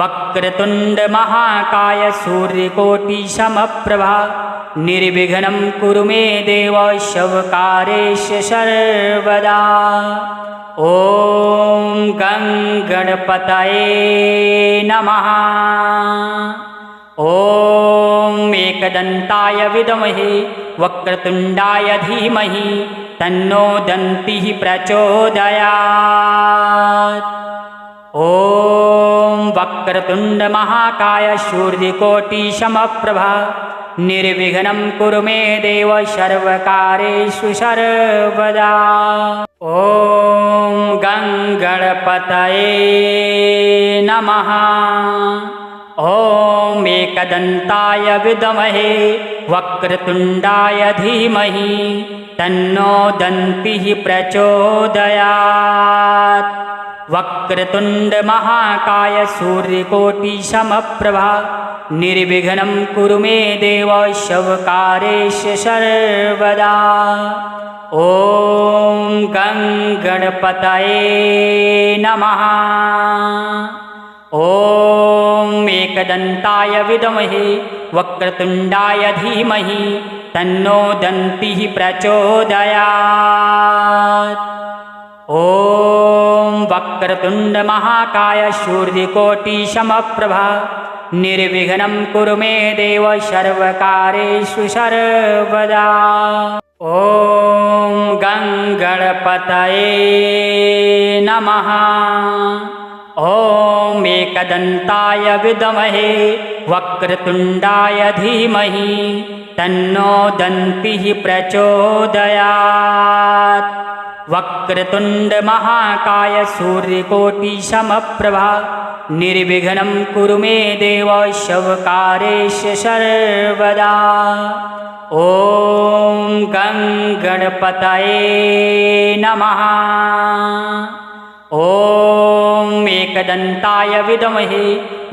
वक्रतुण्ड महाकाय सूर्यकोटिसमप्रभा निर्विघ्नं कुरु मे देव सर्वकार्येषु सर्वदा। ॐ गं गणपतये नमः। ॐ एकदन्ताय विद्महे वक्रतुण्डाय धीमहि तन्नो दन्तिः प्रचोदयात्। ॐ वक्रतुण्ड महाकाय सूर्यकोटिसमप्रभा निर्विघ्नं कुरु मे देव सर्वकार्येषु सर्वदा। ॐ गं गणपतये नमः। ॐ एकदन्ताय विद्महे वक्रतुण्डाय धीमहि तन्नो दन्तिः प्रचोदयात्। वक्रतुण्ड महाकाय सूर्यकोटिसमप्रभा निर्विघ्नं कुरु मे देव सर्वकार्येषु सर्वदा। ॐ गं गणपतये नमः। ॐ एकदन्ताय विद्महे वक्रतुण्डाय धीमहि तन्नो दन्तिः प्रचोदयात्। ॐ वक्रतुण्ड महाकाय सूर्यकोटिसमप्रभा निर्विघ्नं कुरु मे देव सर्वकार्येषु सर्वदा। ॐ गं गणपतये नमः। ॐ एकदन्ताय विद्महे वक्रतुण्डाय धीमहि तन्नो दन्तिः प्रचोदयात्। वक्रतुण्ड महाकाय सूर्यकोटिसमप्रभा निर्विघ्नं कुरु मे देव सर्वकार्येषु सर्वदा। ॐ गं गणपतये नमः। ॐ एकदन्ताय विद्महे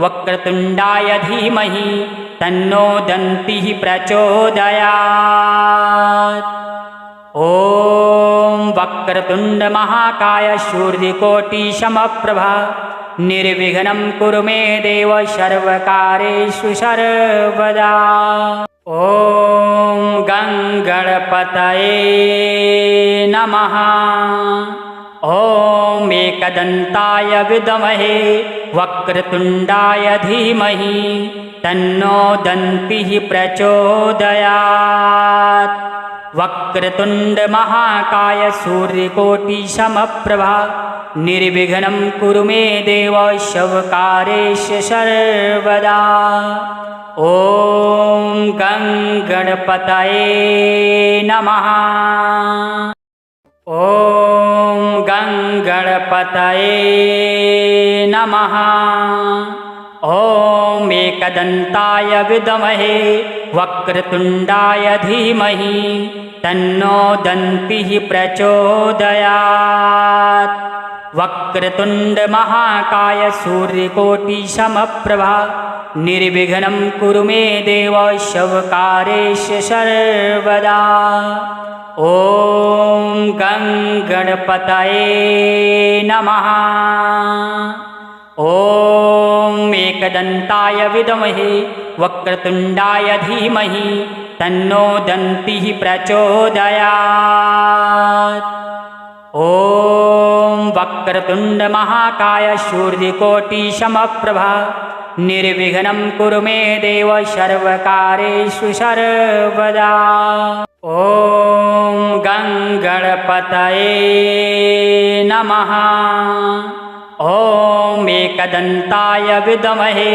वक्रतुण्डाय धीमहि तन्नो दन्तिः प्रचोदयात्। ॐ वक्रतुण्ड महाकाय सूर्यकोटिसमप्रभा निर्विघ्नं कुरु मे देव सर्वकार्येषु सर्वदा। ॐ गं गणपतये नमः। ॐ एकदन्ताय विद्महे वक्रतुण्डाय धीमहि तन्नो दन्तिः प्रचोदयात्। वक्रतुण्ड महाकाय सूर्यकोटिसमप्रभा निर्विघ्नं कुरु मे देव सर्वकार्येषु सर्वदा। ॐ गं गणपतये नमः। ॐ गं गणपतये नमः। ॐ एकदन्ताय विद्महे वक्रतुण्डाय धीमहि तन्नो दन्तिः प्रचोदयात्। वक्रतुण्ड महाकाय सूर्यकोटिसमप्रभा निर्विघ्नं कुरु मे देव सर्वकार्येषु सर्वदा। ॐ गं गणपतये नमः। ॐ एकदन्ताय विद्महे वक्रतुण्डाय धीमहि तन्नो दन्तिः प्रचोदयात्। ॐ वक्रतुण्ड महाकाय सूर्यकोटिसमप्रभा निर्विघ्नं कुरु मे देव सर्वकार्येषु सर्वदा। ॐ गं गणपतये नमः। ॐ एकदन्ताय विद्महे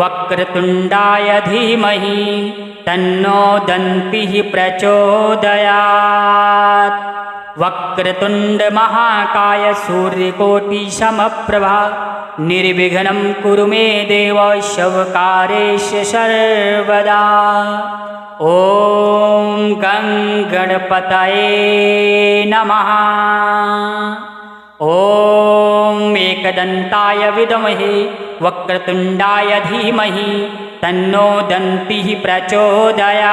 वक्रतुण्डाय धीमहि तन्नो दन्तिः प्रचोदयात्। वक्रतुण्ड महाकाय सूर्यकोटिसमप्रभा निर्विघ्नं कुरु मे देव सर्वकार्येषु सर्वदा। ॐ गं गणपतये नमः। ॐ एकदन्ताय विद्महे वक्रतुण्डाय धीमहि तन्नो दन्तिः प्रचोदयात्।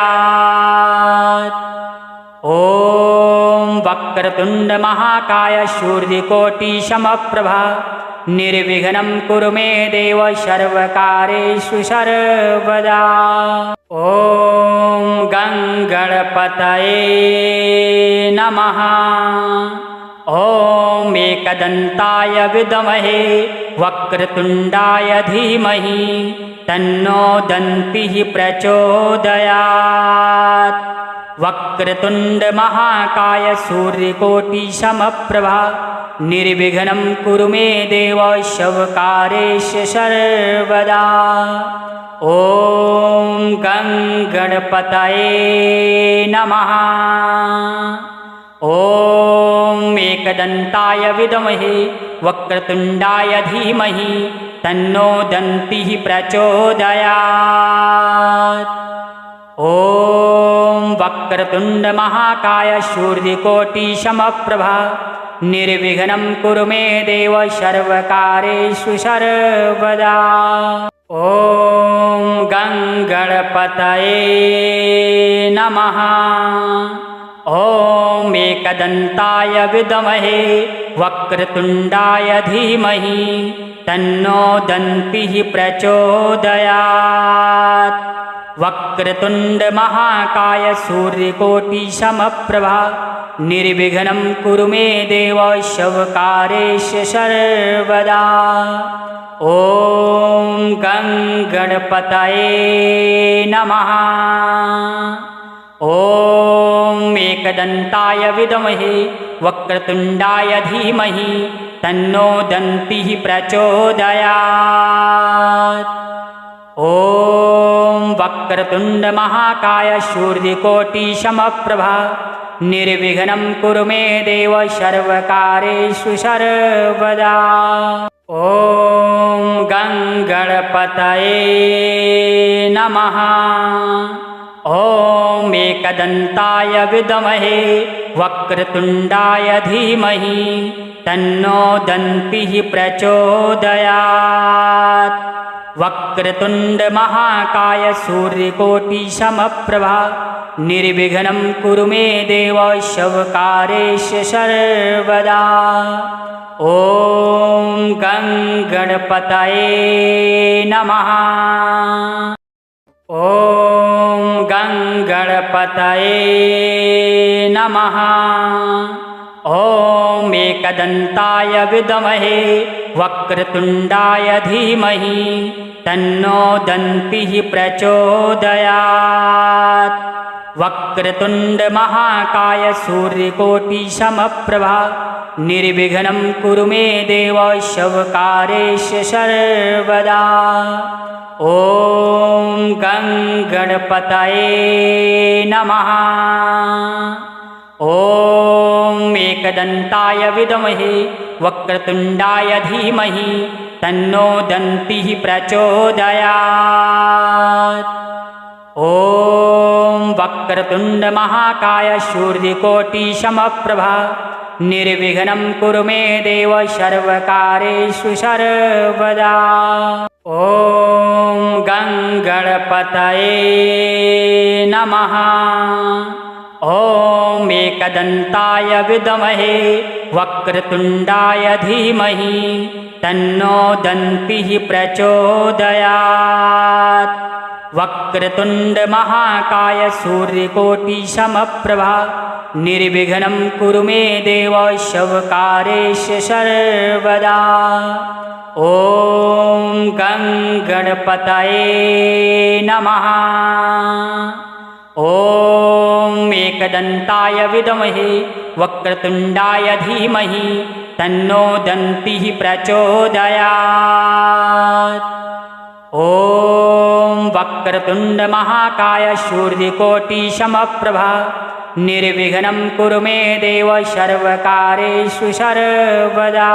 ॐ वक्रतुण्ड महाकाय सूर्यकोटिसमप्रभा निर्विघ्नं कुरु मे देव सर्वकार्येषु सर्वदा। ॐ गङ्गणपतये नमः। ॐ एकदन्ताय विद्महे वक्रतुण्डाय धीमहि तन्नो दन्तिः प्रचोदयात्। वक्रतुण्ड महाकाय सूर्यकोटिसमप्रभा निर्विघ्नं कुरु मे देव सर्वकार्येषु सर्वदा। ॐ गङ्गणपतये नमः। ॐ एकदन्ताय विद्महे वक्रतुण्डाय धीमहि तन्नो दन्तिः प्रचोदयात्। ॐ वक्रतुण्ड महाकाय सूर्यकोटिसमप्रभा निर्विघ्नं कुरु मे देव सर्वकार्येषु सर्वदा। ॐ गङ्गणपतये नमः। ॐ एकदन्ताय विद्महे वक्रतुण्डाय धीमहि तन्नो दन्तिः प्रचोदयात्। वक्रतुण्ड महाकाय सूर्यकोटिसमप्रभा निर्विघ्नं कुरु मे देव सर्वकार्येषु सर्वदा। ॐ गङ्गणपतये नमः। ॐ एकदन्ताय विद्महे वक्रतुण्डाय धीमहि तन्नो दन्तिः प्रचोदयात्। ॐ वक्रतुण्ड महाकाय सूर्यकोटिसमप्रभा निर्विघ्नं कुरु मे देव सर्वकार्येषु सर्वदा। ॐ गङ्गणपतये नमः। ॐ एकदन्ताय विद्महे वक्रतुण्डाय धीमहि तन्नो दन्तिः प्रचोदयात्। वक्रतुण्ड महाकाय सूर्यकोटिसमप्रभा निर्विघ्नं कुरु मे देव सर्वकार्येषु सर्वदा। ॐ गङ्गणपतये नमः। ॐ गङ्गणपतये नमः। ॐ एकदन्ताय विद्महे वक्रतुण्डाय धीमहि तन्नो दन्तिः प्रचोदयात्। वक्रतुण्ड महाकाय सूर्यकोटिसमप्रभा निर्विघ्नं कुरु मे देव सर्वकार्येषु सर्वदा। ॐ गङ्गणपतये नमः। ॐ एकदन्ताय विद्महे वक्रतुण्डाय धीमहि तन्नो दन्तिः प्रचोदयात्। ॐ वक्रतुण्ड महाकाय सूर्यकोटिसमप्रभा निर्विघ्नं कुरु मे देव सर्वकार्येषु सर्वदा। ॐ गङ्गणपतये नमः। ॐ एकदन्ताय विद्महे वक्रतुण्डाय धीमहि तन्नो दन्तिः प्रचोदयात्। वक्रतुण्ड महाकाय सूर्यकोटिसमप्रभा निर्विघ्नं कुरु मे देव सर्वकार्येषु सर्वदा। ॐ गङ्गणपतये नमः। ॐ एकदन्ताय विद्महे वक्रतुण्डाय धीमहि तन्नो दन्तिः प्रचोदयात्। ॐ वक्रतुण्ड महाकाय सूर्यकोटिसमप्रभा निर्विघ्नं कुरु मे देव सर्वकार्येषु सर्वदा।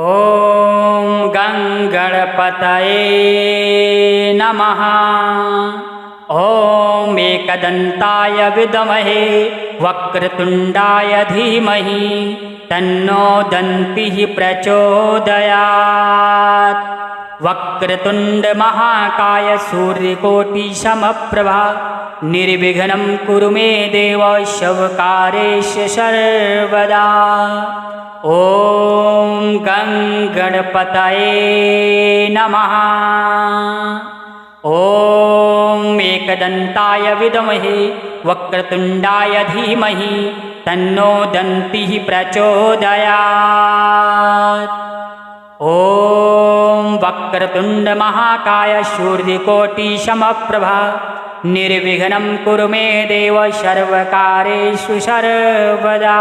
ॐ गङ्गणपतये नमः। ॐ एकदन्ताय विद्महे वक्रतुण्डाय धीमहि तन्नो दन्तिः प्रचोदयात्। वक्रतुंड महाकाय सूर्यकोटि समप्रभा निर्विघ्नं कुरु मे देव शवकारेश सर्वदा। ॐ गं गणपतये नमः। ॐ एकदन्ताय विद्महे वक्रतुण्डाय धीमहि तन्नो दन्तिः प्रचोदयात्। ॐ वक्रतुण्ड महाकाय सूर्यकोटि समप्रभा निर्विघ्नं कुरु मे देव सर्वकारेषु सर्वदा।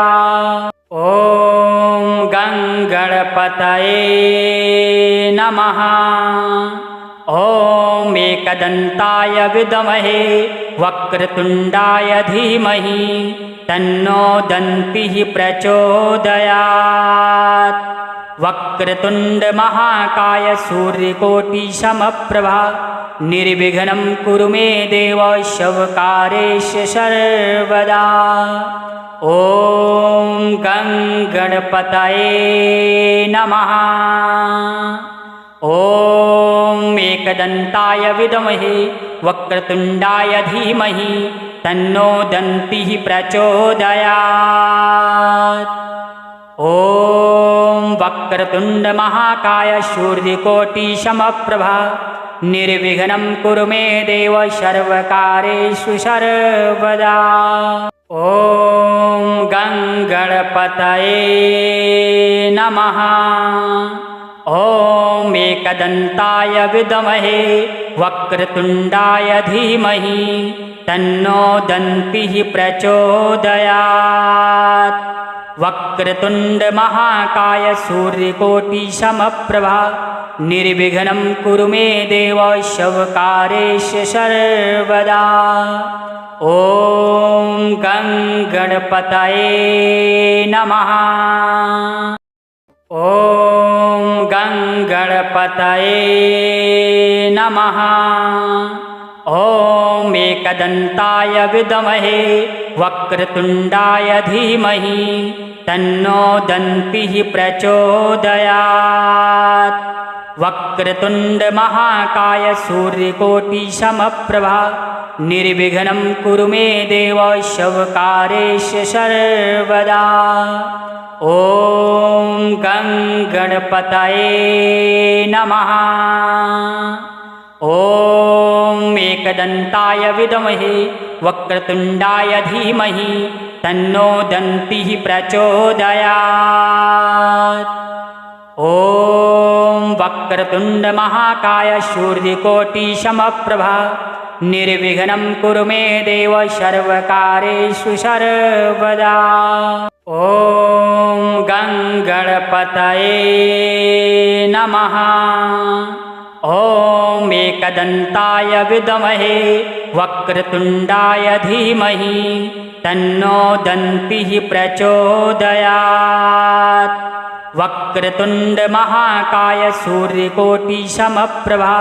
ॐ गं गणपतये नमः। ॐ एकदन्ताय विद्महे वक्रतुण्डाय धीमहि तन्नो दन्तिः प्रचोदयात्। वक्रतुण्ड महाकाय सूर्यकोटि समप्रभा निर्विघ्नं कुरु मे देव शवकारेश सर्वदा। ॐ गं गणपतये नमः। ॐ एकदन्ताय विद्महे वक्रतुण्डाय धीमहि तन्नो दन्तिः प्रचोदयात्। ॐ वक्रतुण्ड महाकाय सूर्यकोटि समप्रभा निर्विघ्नं कुरु मे देव सर्वकारेषु सर्वदा। ॐ गं गणपतये नमः। ॐ एकदन्ताय विद्महे वक्रतुण्डाय धीमहि तन्नो दन्तिः प्रचोदयात्। वक्रतुण्ड महाकाय सूर्यकोटि समप्रभा निर्विघ्नं कुरु मे देव शवकारेश सर्वदा। ॐ गं गणपतये नमः। ॐ गं गणपतये नमः। ॐ एकदन्ताय विद्महे वक्रतुण्डाय धीमहि तन्नो दन्तिः प्रचोदयात्। वक्रतुण्ड महाकाय सूर्यकोटि समप्रभा निर्विघ्नं कुरु मे देव शवकारेश सर्वदा। ॐ गं गणपतये नमः। ॐ एकदन्ताय विद्महे वक्रतुण्डाय धीमहि तन्नो दन्तिः प्रचोदयात्। ॐ वक्रतुण्ड महाकाय सूर्यकोटि समप्रभा निर्विघ्नं कुरु मे देव सर्वकारेषु सर्वदा। ॐ गं गणपतये नमः। ॐ एकदन्ताय विद्महे वक्रतुण्डाय धीमहि तन्नो दन्तिः प्रचोदयात्। वक्रतुण्ड महाकाय सूर्यकोटि समप्रभा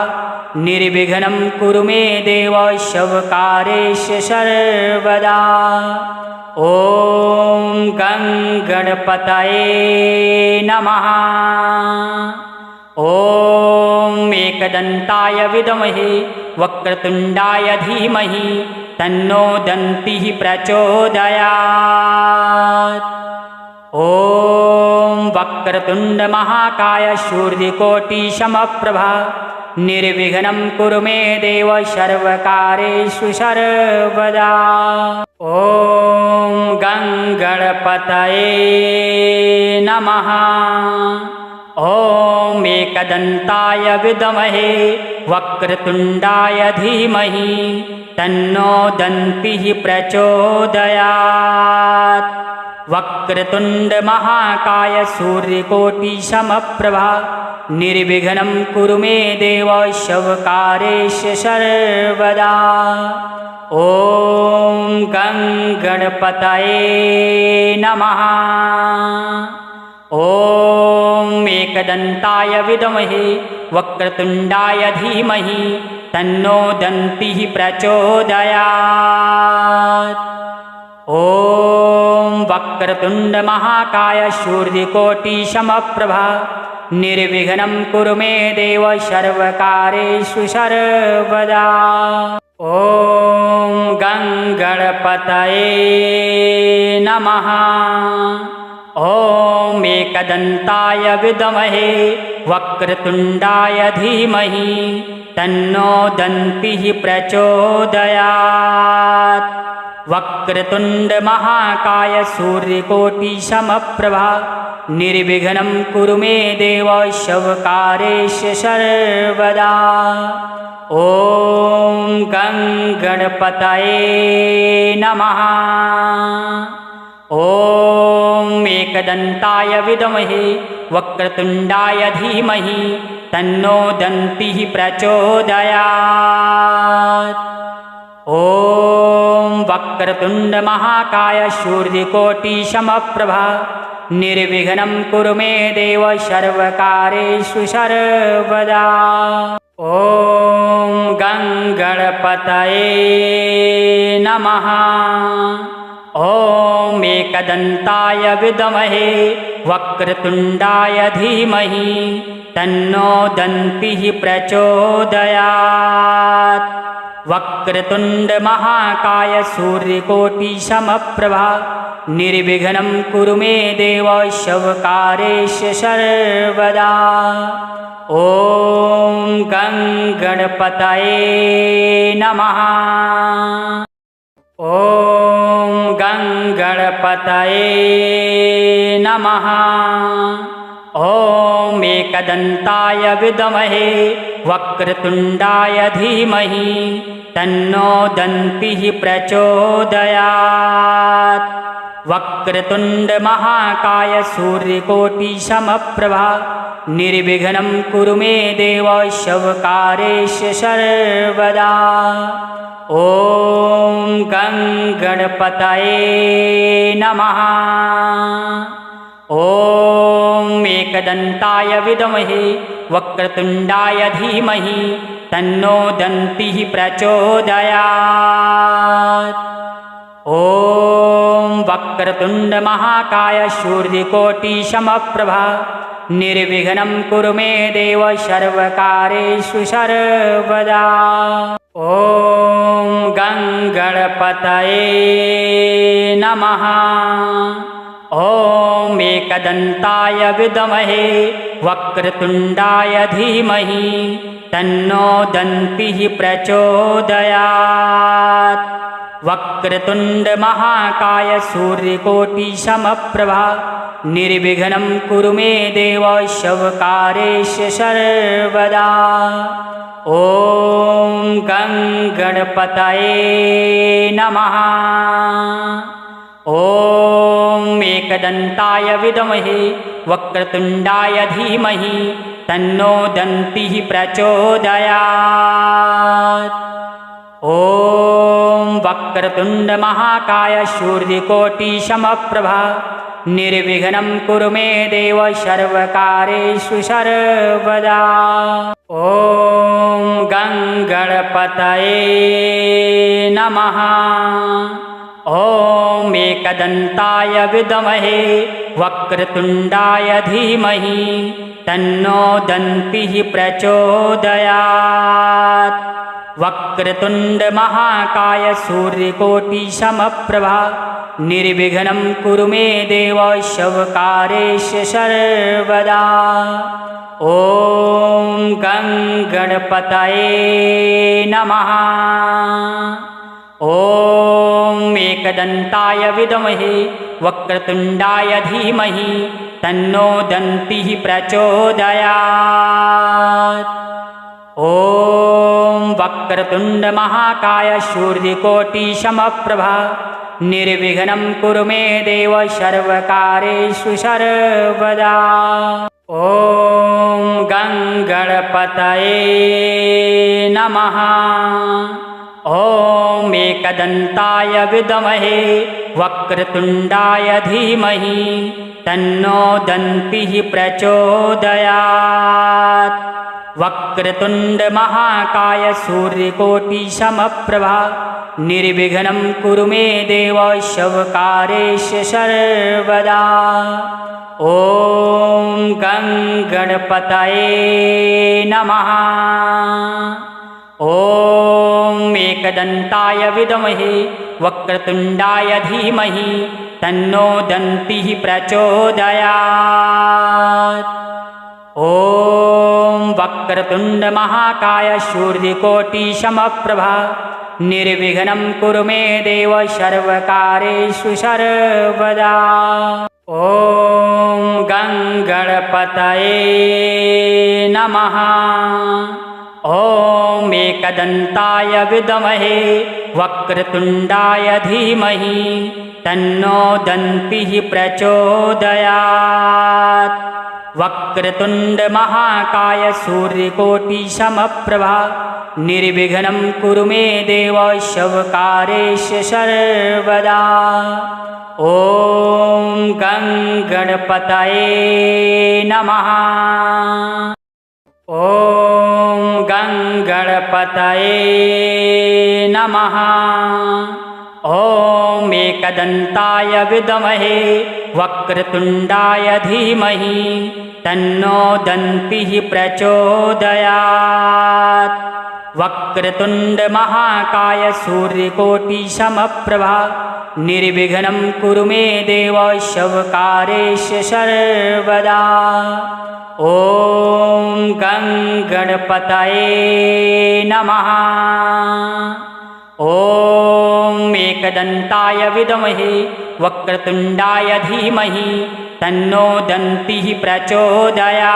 निर्विघ्नं कुरु मे देव शवकारेश सर्वदा। ॐ गं गणपतये नमः। ॐ एकदन्ताय विद्महे वक्रतुण्डाय धीमहि तन्नो दन्तिः प्रचोदयात्। ॐ वक्रतुण्ड महाकाय सूर्यकोटि समप्रभा निर्विघ्नं कुरु मे देव सर्वकारेषु सर्वदा। ॐ गं गणपतये नमः। ॐ एकदन्ताय विद्महे वक्रतुण्डाय धीमहि तन्नो दन्तिः प्रचोदयात्। वक्रतुण्ड महाकाय सूर्यकोटि समप्रभा निर्विघ्नं कुरु मे देव शवकारेश सर्वदा। ॐ गं गणपतये नमः। ॐ एकदन्ताय विद्महे वक्रतुण्डाय धीमहि तन्नो दन्तिः प्रचोदयात्। ॐ वक्रतुण्ड महाकाय सूर्यकोटि समप्रभा निर्विघ्नं कुरु मे देव सर्वकारेषु सर्वदा। ॐ गणपतये नमः। ॐ एकदन्ताय विद्महे वक्रतुण्डाय धीमहि तन्नो दन्तिः प्रचोदयात्। वक्रतुण्ड महाकाय सूर्यकोटिसमप्रभा निर्विघ्नं कुरु मे देव सर्वकारेषु सर्वदा। ॐ गणपतये नमः। ॐ एकदन्ताय विद्महे वक्रतुण्डाय धीमहि तन्नो दन्तिः प्रचोदयात्। ॐ वक्रतुण्ड महाकाय सूर्यकोटिसमप्रभा निर्विघ्नं कुरु मे देव सर्वकारेषु सर्वदा। ॐ गणपतये नमः। ॐ एकदन्ताय विद्महे वक्रतुण्डाय धीमहि तन्नो दन्तिः प्रचोदयात्। वक्रतुण्ड महाकाय सूर्यकोटिसमप्रभा निर्विघ्नं कुरु मे देव सर्वकारेषु सर्वदा। ॐ गणपतये नमः। ॐ गणपतये नमः। ॐ एकदन्ताय विद्महे वक्रतुण्डाय धीमहि तन्नो दन्तिः प्रचोदयात्। वक्रतुण्ड महाकाय सूर्यकोटिसमप्रभा निर्विघ्नं कुरु मे देव सर्वकारेषु सर्वदा। ॐ गणपतये नमः। ॐ एकदन्ताय विद्महे वक्रतुण्डाय धीमहि तन्नो दन्तिः प्रचोदयात्। ॐ वक्रतुण्ड महाकाय सूर्यकोटिसमप्रभा निर्विघ्नं कुरु मे देव सर्वकारेषु सर्वदा। ॐ गणपतये नमः। ॐ एकदन्ताय विद्महे वक्रतुण्डाय धीमहि तन्नो दन्तिः प्रचोदयात्। वक्रतुण्ड महाकाय सूर्यकोटिसमप्रभा निर्विघ्नं कुरु मे देव सर्वकारेषु सर्वदा। ॐ गणपतये नमः। ॐ एकदन्ताय विद्महे वक्रतुण्डाय धीमहि तन्नो दन्तिः प्रचोदयात्। ॐ वक्रतुण्ड महाकाय सूर्यकोटिसमप्रभा निर्विघ्नं कुरु मे देव सर्वकारेषु सर्वदा। ॐ गणपतये नमः। ॐ एकदन्ताय विद्महे वक्रतुण्डाय धीमहि तन्नो दन्तिः प्रचोदयात्। वक्रतुण्ड महाकाय सूर्यकोटिसमप्रभा निर्विघ्नं कुरु मे देव सर्वकारेषु सर्वदा। ॐ गणपतये नमः। ॐ एकदन्ताय विद्महे वक्रतुण्डाय धीमहि तन्नो दन्तिः प्रचोदयात्। ॐ वक्रतुण्ड महाकाय सूर्यकोटिसमप्रभा निर्विघ्नं कुरु मे देव सर्वकारेषु सर्वदा। ॐ गणपतये नमः। ॐ एकदन्ताय विद्महे वक्रतुण्डाय धीमहि तन्नो दन्तिः प्रचोदयात्। वक्रतुण्ड महाकाय सूर्यकोटिसमप्रभा निर्विघ्नं कुरु मे देव सर्वकारेषु सर्वदा। ॐ गं गणपतये नमः। ॐ एकदन्ताय विद्महे वक्रतुण्डाय धीमहि तन्नो दन्तिः प्रचोदयात्। ॐ वक्रतुण्ड महाकाय सूर्यकोटिसमप्रभा निर्विघ्नं कुरु मे देव सर्वकार्येषु सर्वदा। ॐ गं गणपतये नमः। ॐ एकदन्ताय विद्महे वक्रतुण्डाय धीमहि तन्नो दन्तिः प्रचोदयात्। वक्रतुण्ड महाकाय सूर्यकोटिसमप्रभा निर्विघ्नं कुरु मे देव सर्वकार्येषु सर्वदा। ॐ गं गणपतये नमः। ॐ गं गणपतये नमः। ॐ एकदन्ताय विद्महे वक्रतुण्डाय धीमहि तन्नो दन्तिः प्रचोदयात्। वक्रतुण्ड महाकाय सूर्यकोटिसमप्रभा निर्विघ्नं कुरु मे देव सर्वकार्येषु सर्वदा। ॐ गं गणपतये नमः। ॐ एकदन्ताय विद्महे वक्रतुण्डाय धीमहि तन्नो दन्तिः प्रचोदयात्।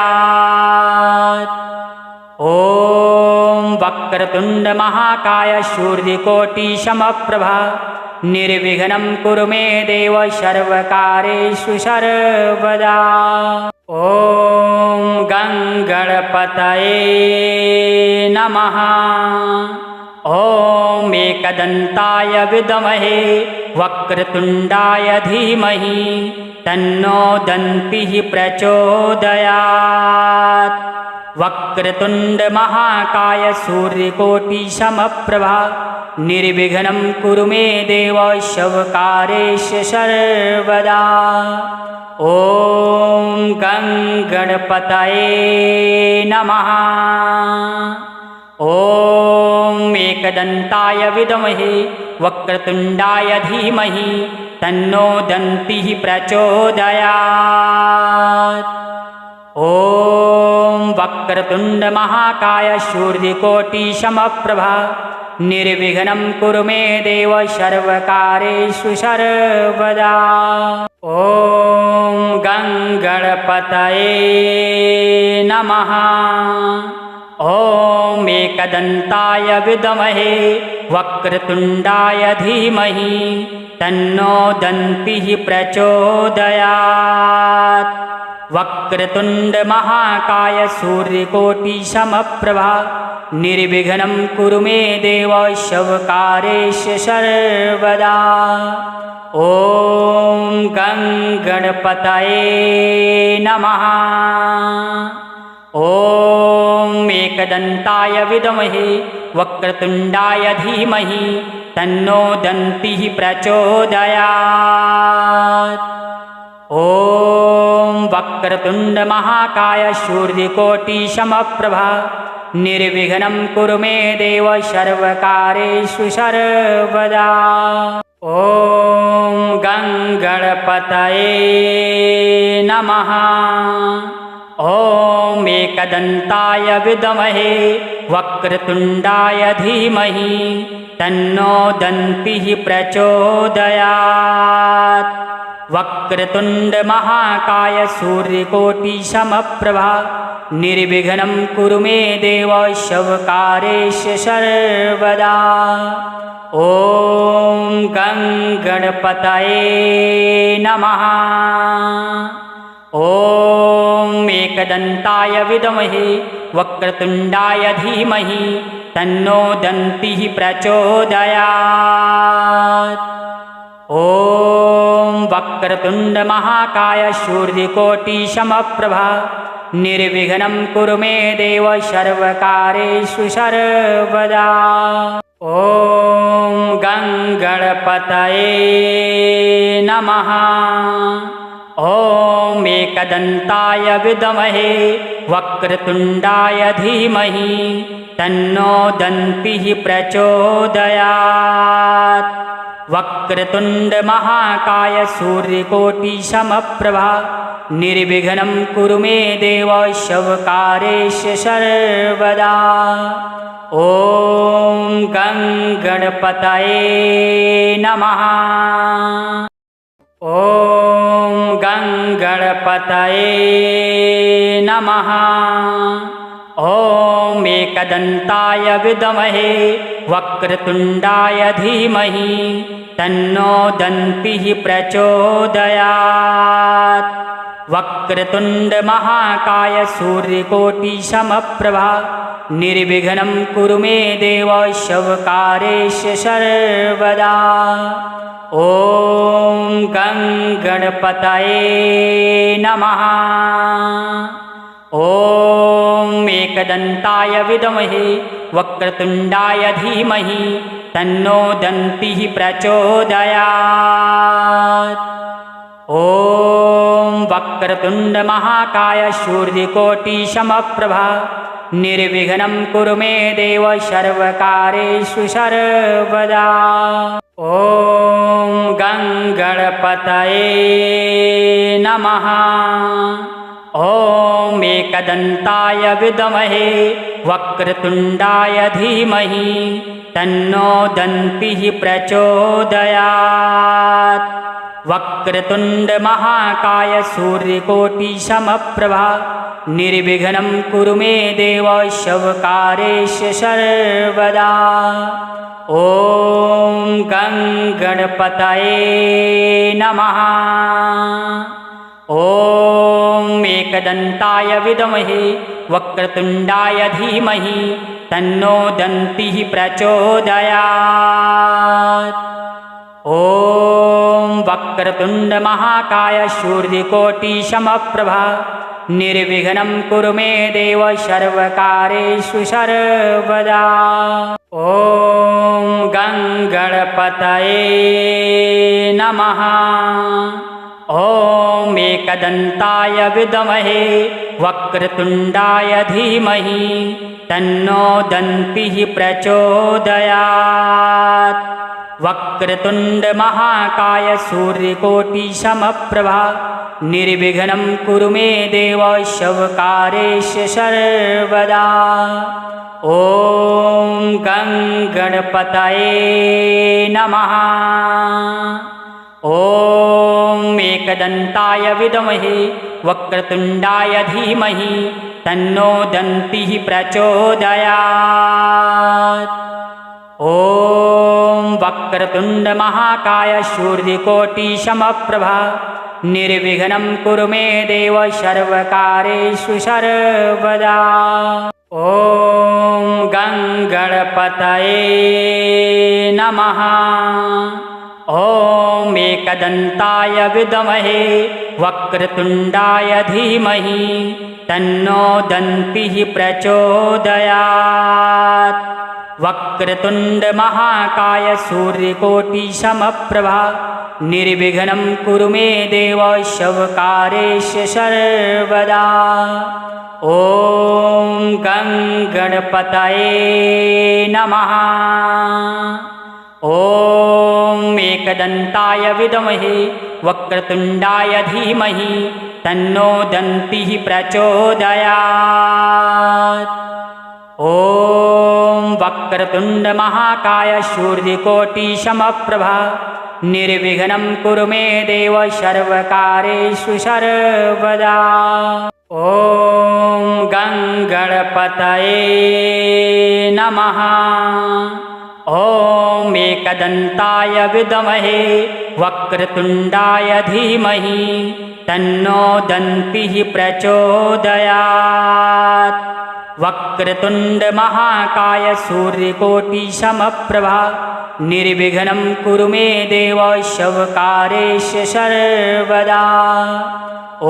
ॐ वक्रतुण्ड महाकाय सूर्यकोटिसमप्रभा निर्विघ्नं कुरु मे देव सर्वकार्येषु सर्वदा। ॐ गं गणपतये नमः। ॐ एकदन्ताय विद्महे वक्रतुण्डाय धीमहि तन्नो दन्तिः प्रचोदयात्। वक्रतुण्ड महाकाय सूर्यकोटिसमप्रभा निर्विघ्नं कुरु मे देव सर्वकार्येषु सर्वदा। ॐ गं गणपतये नमः। ॐ एकदन्ताय विद्महे वक्रतुण्डाय धीमहि तन्नो दन्तिः प्रचोदयात्। ॐ वक्रतुण्ड महाकाय सूर्यकोटिसमप्रभा निर्विघ्नं कुरु मे देव सर्वकार्येषु सर्वदा। ॐ गं गणपतये नमः। ॐ एकदन्ताय विद्महे वक्रतुण्डाय धीमहि तन्नो दन्तिः प्रचोदयात्। वक्रतुण्ड महाकाय सूर्यकोटिसमप्रभा निर्विघ्नं कुरु मे देव सर्वकार्येषु सर्वदा। ॐ गं गणपतये नमः। ॐ एकदन्ताय विद्महे वक्रतुण्डाय धीमहि तन्नो दन्तिः प्रचोदयात्। ॐ वक्रतुण्ड महाकाय सूर्यकोटिसमप्रभा निर्विघ्नं कुरु मे देव सर्वकार्येषु सर्वदा। ॐ गं गणपतये नमः। ॐ एकदन्ताय विद्महे वक्रतुण्डाय धीमहि तन्नो दन्तिः प्रचोदयात्। वक्रतुण्ड महाकाय सूर्यकोटिसमप्रभा निर्विघ्नं कुरु मे देव सर्वकार्येषु सर्वदा। ॐ गं गणपतये नमः। ॐ एकदन्ताय विद्महे वक्रतुण्डाय धीमहि तन्नो दन्तिः प्रचोदयात्। ॐ वक्रतुण्ड महाकाय सूर्यकोटिसमप्रभा निर्विघ्नं कुरु मे देव सर्वकार्येषु सर्वदा। ॐ गं गणपतये नमः। ॐ एकदन्ताय विद्महे वक्रतुण्डाय धीमहि तन्नो दन्तिः प्रचोदयात्। वक्रतुण्ड महाकाय सूर्यकोटिसमप्रभा निर्विघ्नं कुरु मे देव सर्वकार्येषु सर्वदा। ॐ गं गणपतये नमः। ॐ गं गणपतये नमः। ॐ एकदन्ताय विद्महे वक्रतुण्डाय धीमहि तन्नो दन्तिः प्रचोदयात्। वक्रतुण्ड महाकाय सूर्यकोटिसमप्रभा निर्विघ्नं कुरु मे देव सर्वकार्येषु सर्वदा। ॐ गं गणपतये नमः। ॐ एकदन्ताय विद्महे वक्रतुण्डाय धीमहि तन्नो दन्तिः प्रचोदयात्। ॐ वक्रतुण्ड महाकाय सूर्यकोटिसमप्रभा निर्विघ्नं कुरु मे देव सर्वकार्येषु सर्वदा। ॐ गं गणपतये नमः। ॐ एकदन्ताय विद्महे वक्रतुण्डाय धीमहि तन्नो दन्तिः प्रचोदयात्। वक्रतुण्ड महाकाय सूर्यकोटिसमप्रभा निर्विघ्नं कुरु मे देव सर्वकार्येषु सर्वदा। ॐ गं गणपतये नमः। ॐ एकदन्ताय विद्महे वक्रतुण्डाय धीमहि तन्नो दन्तिः प्रचोदयात्। ॐ वक्रतुण्ड महाकाय सूर्यकोटिसमप्रभा निर्विघ्नं कुरु मे देव सर्वकार्येषु सर्वदा। ॐ गं गणपतये नमः। ॐ एकदन्ताय विद्महे वक्रतुण्डाय धीमहि तन्नो दन्तिः प्रचोदयात्। वक्रतुण्ड महाकाय सूर्यकोटिसमप्रभा निर्विघ्नं कुरु मे देव सर्वकार्येषु सर्वदा। ॐ गं गणपतये नमः। ॐ एकदन्ताय विद्महे वक्रतुण्डाय धीमहि तन्नो दन्तिः प्रचोदयात्। ॐ वक्रतुण्ड महाकाय सूर्यकोटिसमप्रभा निर्विघ्नं कुरु मे देव सर्वकार्येषु सर्वदा। ॐ गं गणपतये नमः। ॐ एकदन्ताय विद्महे वक्रतुण्डाय धीमहि तन्नो दन्तिः प्रचोदयात्। वक्रतुण्ड महाकाय सूर्यकोटिसमप्रभा निर्विघ्नं कुरु मे देव सर्वकार्येषु सर्वदा। ॐ गं गणपतये नमः। ॐ एकदन्ताय विद्महे वक्रतुण्डाय धीमहि तन्नो दन्तिः प्रचोदयात्। ॐ वक्रतुण्ड महाकाय सूर्यकोटिसमप्रभा निर्विघ्नं कुरु मे देव सर्वकार्येषु सर्वदा। ॐ गं गणपतये नमः। ॐ एकदन्ताय विद्महे वक्रतुण्डाय धीमहि तन्नो दन्तिः प्रचोदयात्। वक्रतुण्ड महाकाय सूर्यकोटिसमप्रभा निर्विघ्नं कुरु मे देव सर्वकार्येषु सर्वदा।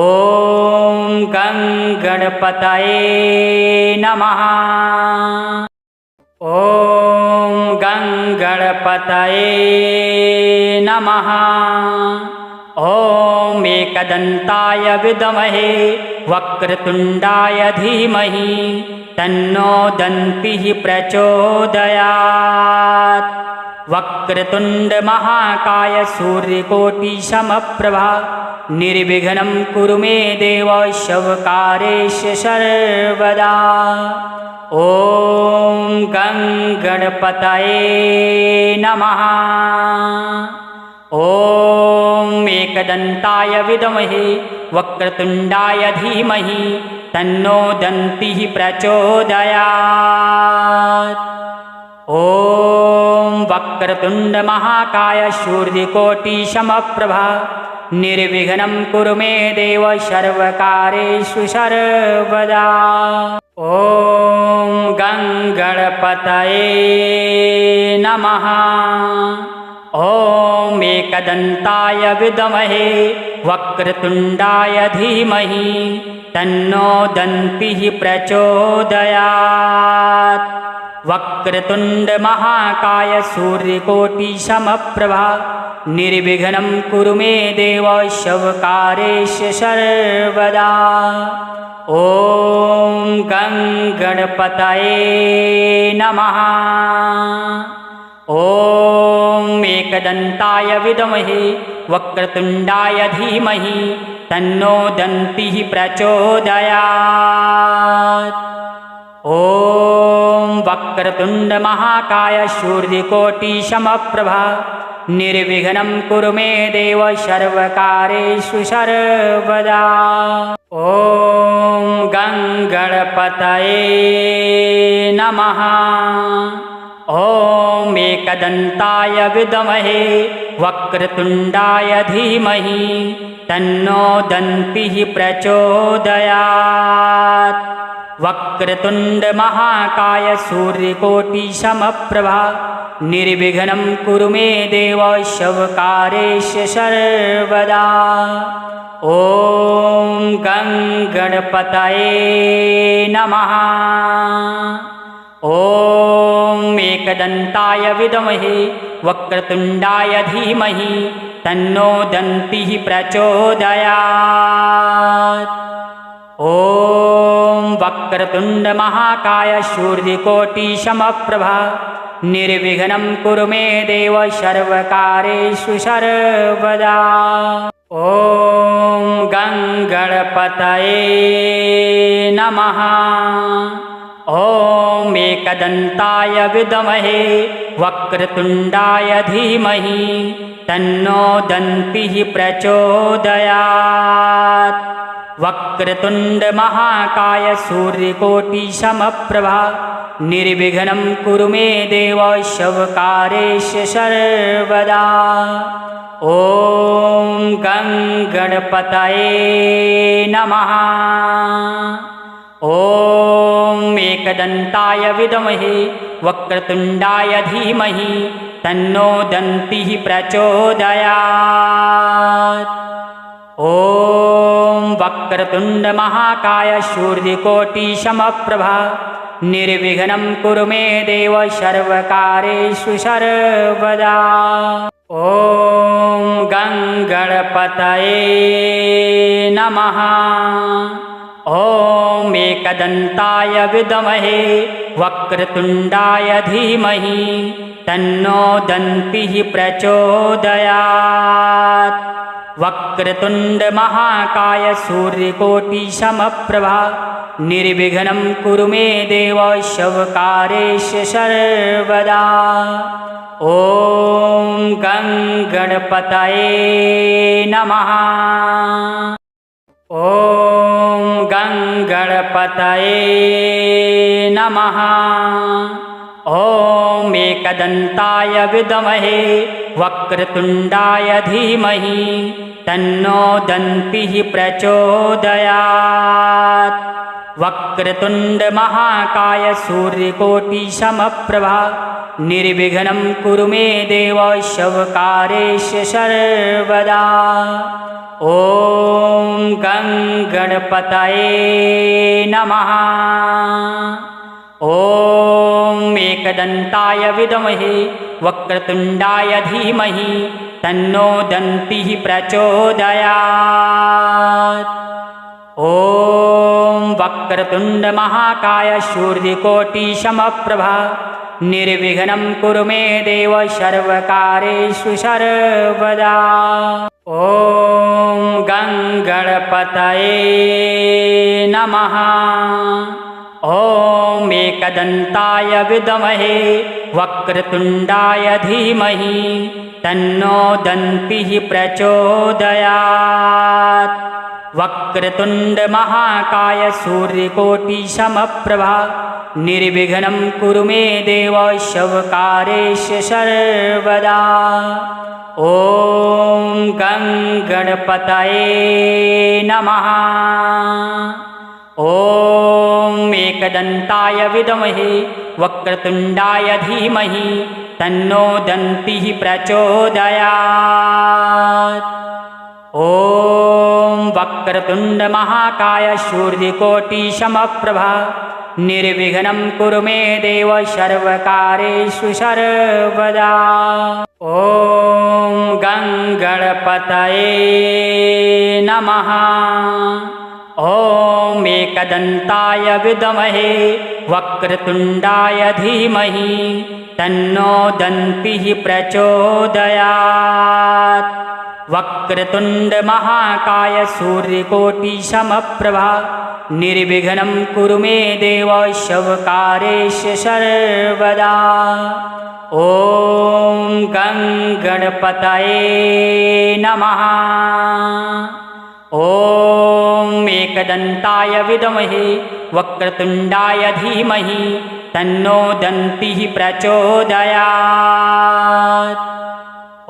ॐ गं गणपतये नमः। ॐ गं गणपतये नमः। ॐ एकदन्ताय विद्महे वक्रतुण्डाय धीमहि तन्नो दन्तिः प्रचोदयात्। वक्रतुण्ड महाकाय सूर्यकोटिसमप्रभा निर्विघ्नं कुरु मे देव सर्वकार्येषु सर्वदा। ॐ गं गणपतये नमः। ॐ एकदन्ताय विद्महे वक्रतुण्डाय धीमहि तन्नो दन्तिः प्रचोदयात्। ॐ वक्रतुण्ड महाकाय सूर्यकोटिसमप्रभा निर्विघ्नं कुरु मे देव सर्वकार्येषु सर्वदा। ॐ गं गणपतये नमः। ॐ एकदन्ताय विद्महे वक्रतुण्डाय धीमहि तन्नो दन्तिः प्रचोदयात्। वक्रतुण्ड महाकाय सूर्यकोटिसमप्रभा निर्विघ्नं कुरु मे देव सर्वकार्येषु सर्वदा। ॐ गं गणपतये नमः। ॐ एकदन्ताय विद्महे वक्रतुण्डाय धीमहि तन्नो दन्तिः प्रचोदयात्। ॐ वक्रतुण्ड महाकाय सूर्यकोटिसमप्रभा निर्विघ्नं कुरु मे देव सर्वकार्येषु सर्वदा। ॐ गं गणपतये नमः। ॐ एकदन्ताय विद्महे वक्रतुण्डाय धीमहि तन्नो दन्तिः प्रचोदयात्। वक्रतुण्ड महाकाय सूर्यकोटिसमप्रभा निर्विघ्नं कुरु मे देव सर्वकार्येषु सर्वदा। ॐ गं गणपतये नमः। ॐ एकदन्ताय विद्महे वक्रतुण्डाय धीमहि तन्नो दन्तिः प्रचोदयात्। ॐ वक्रतुण्ड महाकाय सूर्यकोटिसमप्रभा निर्विघ्नं कुरु मे देव सर्वकार्येषु सर्वदा। ॐ गं गणपतये नमः। ॐ एकदन्ताय विद्महे वक्रतुण्डाय धीमहि तन्नो दन्तिः प्रचोदयात्। वक्रतुण्ड महाकाय सूर्यकोटिसमप्रभा निर्विघ्नं कुरु मे देव सर्वकार्येषु सर्वदा। ॐ गं गणपतये नमः। ॐ एकदन्ताय विद्महे वक्रतुण्डाय धीमहि तन्नो दन्तिः प्रचोदयात्। ॐ वक्रतुण्ड महाकाय सूर्यकोटिसमप्रभा निर्विघ्नं कुरु मे देव सर्वकार्येषु सर्वदा। ॐ गं गणपतये नमः। ॐ एकदन्ताय विद्महे वक्रतुण्डाय धीमहि तन्नो दन्तिः प्रचोदयात्। वक्रतुण्ड महाकाय सूर्यकोटिसमप्रभा निर्विघ्नं कुरु मे देव सर्वकार्येषु सर्वदा। ॐ गं गणपतये नमः। ॐ गं गणपतये नमः। ॐ एकदन्ताय विद्महे वक्रतुण्डाय धीमहि तन्नो दन्तिः प्रचोदयात्। वक्रतुण्ड महाकाय सूर्यकोटिसमप्रभा निर्विघ्नं कुरु मे देव सर्वकार्येषु सर्वदा। ॐ गं गणपतये नमः। ॐ एकदन्ताय विद्महे वक्रतुण्डाय धीमहि तन्नो दन्तिः प्रचोदयात्। ॐ वक्रतुण्ड महाकाय सूर्यकोटिसमप्रभा निर्विघ्नं कुरु मे देव सर्वकार्येषु सर्वदा। ॐ गङ्गणपतये नमः। ॐ एकदन्ताय विद्महे वक्रतुण्डाय धीमहि तन्नो दन्तिः प्रचोदयात्। वक्रतुण्ड महाकाय सूर्यकोटिसमप्रभा निर्विघ्नं कुरु मे देव सर्वकार्येषु सर्वदा। ॐ गङ्गणपतये नमः। ॐ एकदन्ताय विद्महे वक्रतुण्डाय धीमहि तन्नो दन्तिः प्रचोदयात्। ॐ वक्रतुण्ड महाकाय सूर्यकोटिसमप्रभा निर्विघ्नं कुरु मे देव सर्वकार्येषु सर्वदा। ॐ गङ्गणपतये नमः। ॐ एकदन्ताय विद्महे वक्रतुण्डाय धीमहि तन्नो दन्तिः प्रचोदयात्। वक्रतुण्ड महाकाय सूर्यकोटिसमप्रभा निर्विघ्नं कुरु मे देव सर्वकार्येषु सर्वदा। ॐ गङ्गणपतये नमः। ॐ एकदन्ताय विद्महे वक्रतुण्डाय धीमहि तन्नो दन्तिः प्रचोदयात्।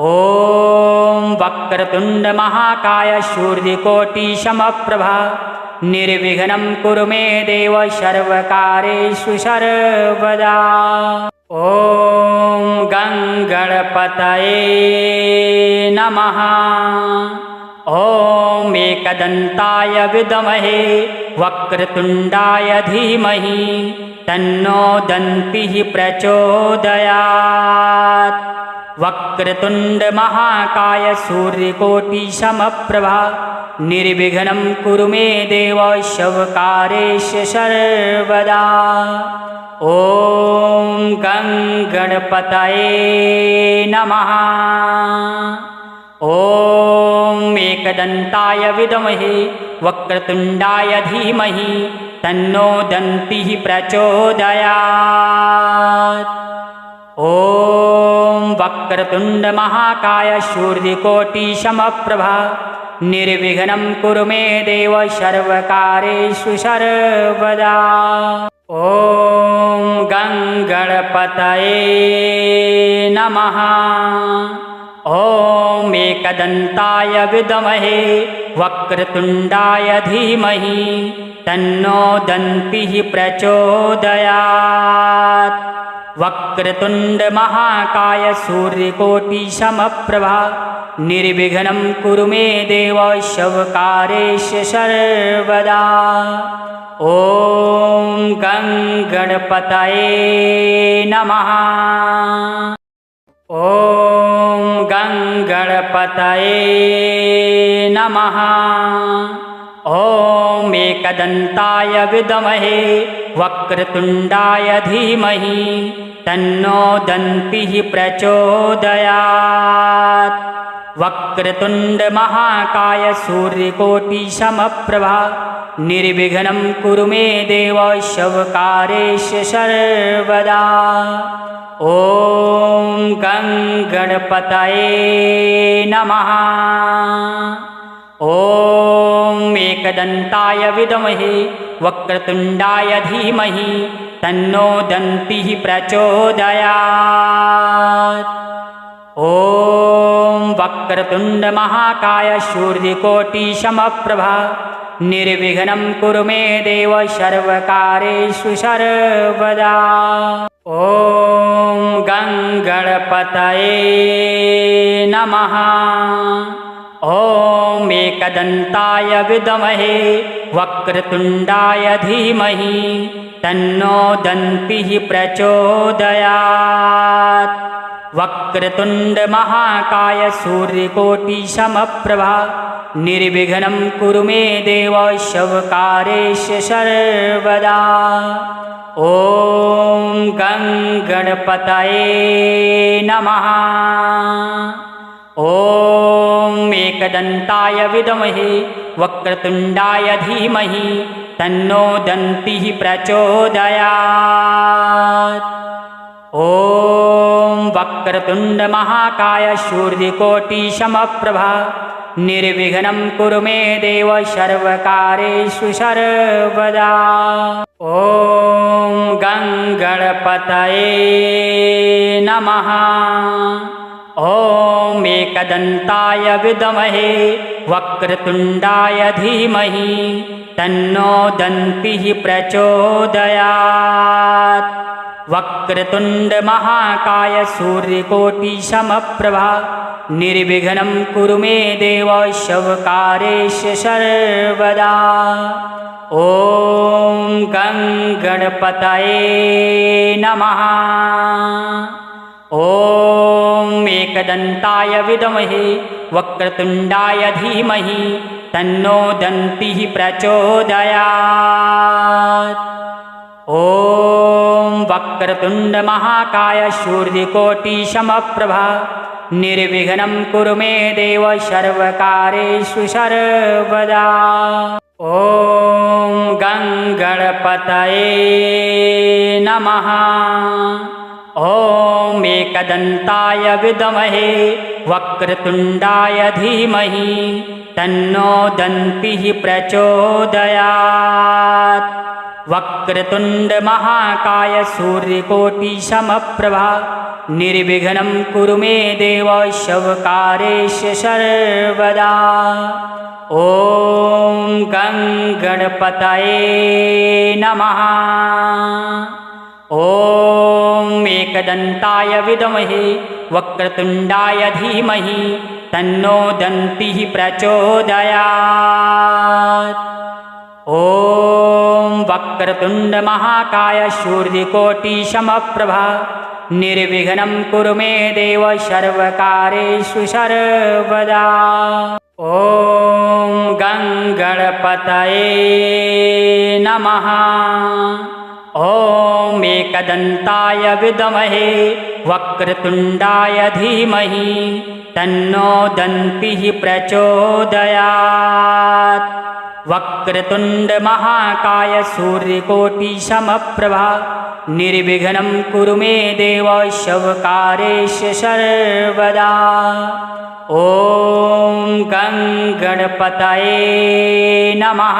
ॐ वक्रतुण्ड महाकाय सूर्यकोटिसमप्रभा निर्विघ्नं कुरु मे देव सर्वकार्येषु सर्वदा। ॐ गङ्गणपतये नमः। ॐ एकदन्ताय विद्महे वक्रतुण्डाय धीमहि तन्नो दन्तिः प्रचोदयात्। वक्रतुण्ड महाकाय सूर्यकोटिसमप्रभा निर्विघ्नं कुरु मे देव सर्वकार्येषु सर्वदा। ॐ गङ्गणपतये नमः। ॐ एकदन्ताय विद्महे वक्रतुण्डाय धीमहि तन्नो दन्तिः प्रचोदयात्। ॐ वक्रतुण्ड महाकाय सूर्यकोटिसमप्रभा निर्विघ्नं कुरु मे देव सर्वकार्येषु सर्वदा। ॐ गङ्गणपतये नमः। ॐ एकदन्ताय विद्महे वक्रतुण्डाय धीमहि तन्नो दन्तिः प्रचोदयात्। वक्रतुण्ड महाकाय सूर्यकोटिसमप्रभा निर्विघ्नं कुरु मे देव सर्वकार्येषु सर्वदा। ॐ गङ्गणपतये नमः। ॐ गङ्गणपतये नमः। ॐ एकदन्ताय विद्महे वक्रतुण्डाय धीमहि तन्नो दन्तिः प्रचोदयात्। वक्रतुण्ड महाकाय सूर्यकोटिसमप्रभा निर्विघ्नं कुरु मे देव सर्वकार्येषु सर्वदा। ॐ गङ्गणपतये नमः। ॐ एकदन्ताय विद्महे वक्रतुण्डाय धीमहि तन्नो दन्तिः प्रचोदयात्। ॐ वक्रतुण्ड महाकाय सूर्यकोटिसमप्रभा निर्विघ्नं कुरु मे देव सर्वकार्येषु सर्वदा। ॐ गङ्गणपतये नमः। ॐ एकदन्ताय विद्महे वक्रतुण्डाय धीमहि तन्नो दन्तिः प्रचोदयात्। वक्रतुंड महाकाय सूर्यकोटि समप्रभा निर्विघ्नं कुरु मे देव सर्वकार्येषु सर्वदा। ॐ गं गणपतये नमः। ॐ एकदन्ताय विद्महे वक्रतुण्डाय धीमहि तन्नो दन्तिः प्रचोदयात्। ॐ वक्रतुण्ड महाकाय सूर्यकोटि समप्रभा निर्विघ्नं कुरु मे देव सर्वकार्येषु सर्वदा। ॐ गं गणपतये नमः। ॐ एकदन्ताय विद्महे वक्रतुण्डाय धीमहि तन्नो दन्तिः प्रचोदयात्। वक्रतुण्ड महाकाय सूर्यकोटि समप्रभा निर्विघ्नं कुरु मे देव सर्वकार्येषु सर्वदा। ॐ गं गणपतये नमः। ॐ एकदन्ताय विद्महे वक्रतुण्डाय धीमहि तन्नो दन्तिः प्रचोदयात्। ॐ वक्रतुण्ड महाकाय सूर्यकोटि समप्रभा निर्विघ्नं कुरु मे देव सर्वकार्येषु सर्वदा। ॐ गं गणपतये नमः। ॐ एकदन्ताय विद्महे वक्रतुण्डाय धीमहि तन्नो दन्तिः प्रचोदयात्। वक्रतुण्ड महाकाय सूर्यकोटि समप्रभा निर्विघ्नं कुरु मे देव सर्वकार्येषु सर्वदा। ॐ गं गणपतये नमः। ॐ एकदन्ताय विद्महे वक्रतुण्डाय धीमहि तन्नो दन्तिः प्रचोदयात्। ॐ वक्रतुण्ड महाकाय सूर्यकोटि समप्रभा निर्विघ्नं कुरु मे देव सर्वकार्येषु सर्वदा। ॐ गं गणपतये नमः। ॐ एकदन्ताय विद्महे वक्रतुण्डाय धीमहि तन्नो दन्तिः प्रचोदयात्। वक्रतुण्ड महाकाय सूर्यकोटि समप्रभा निर्विघ्नं कुरु मे देव सर्वकार्येषु सर्वदा। ॐ गं गणपतये नमः।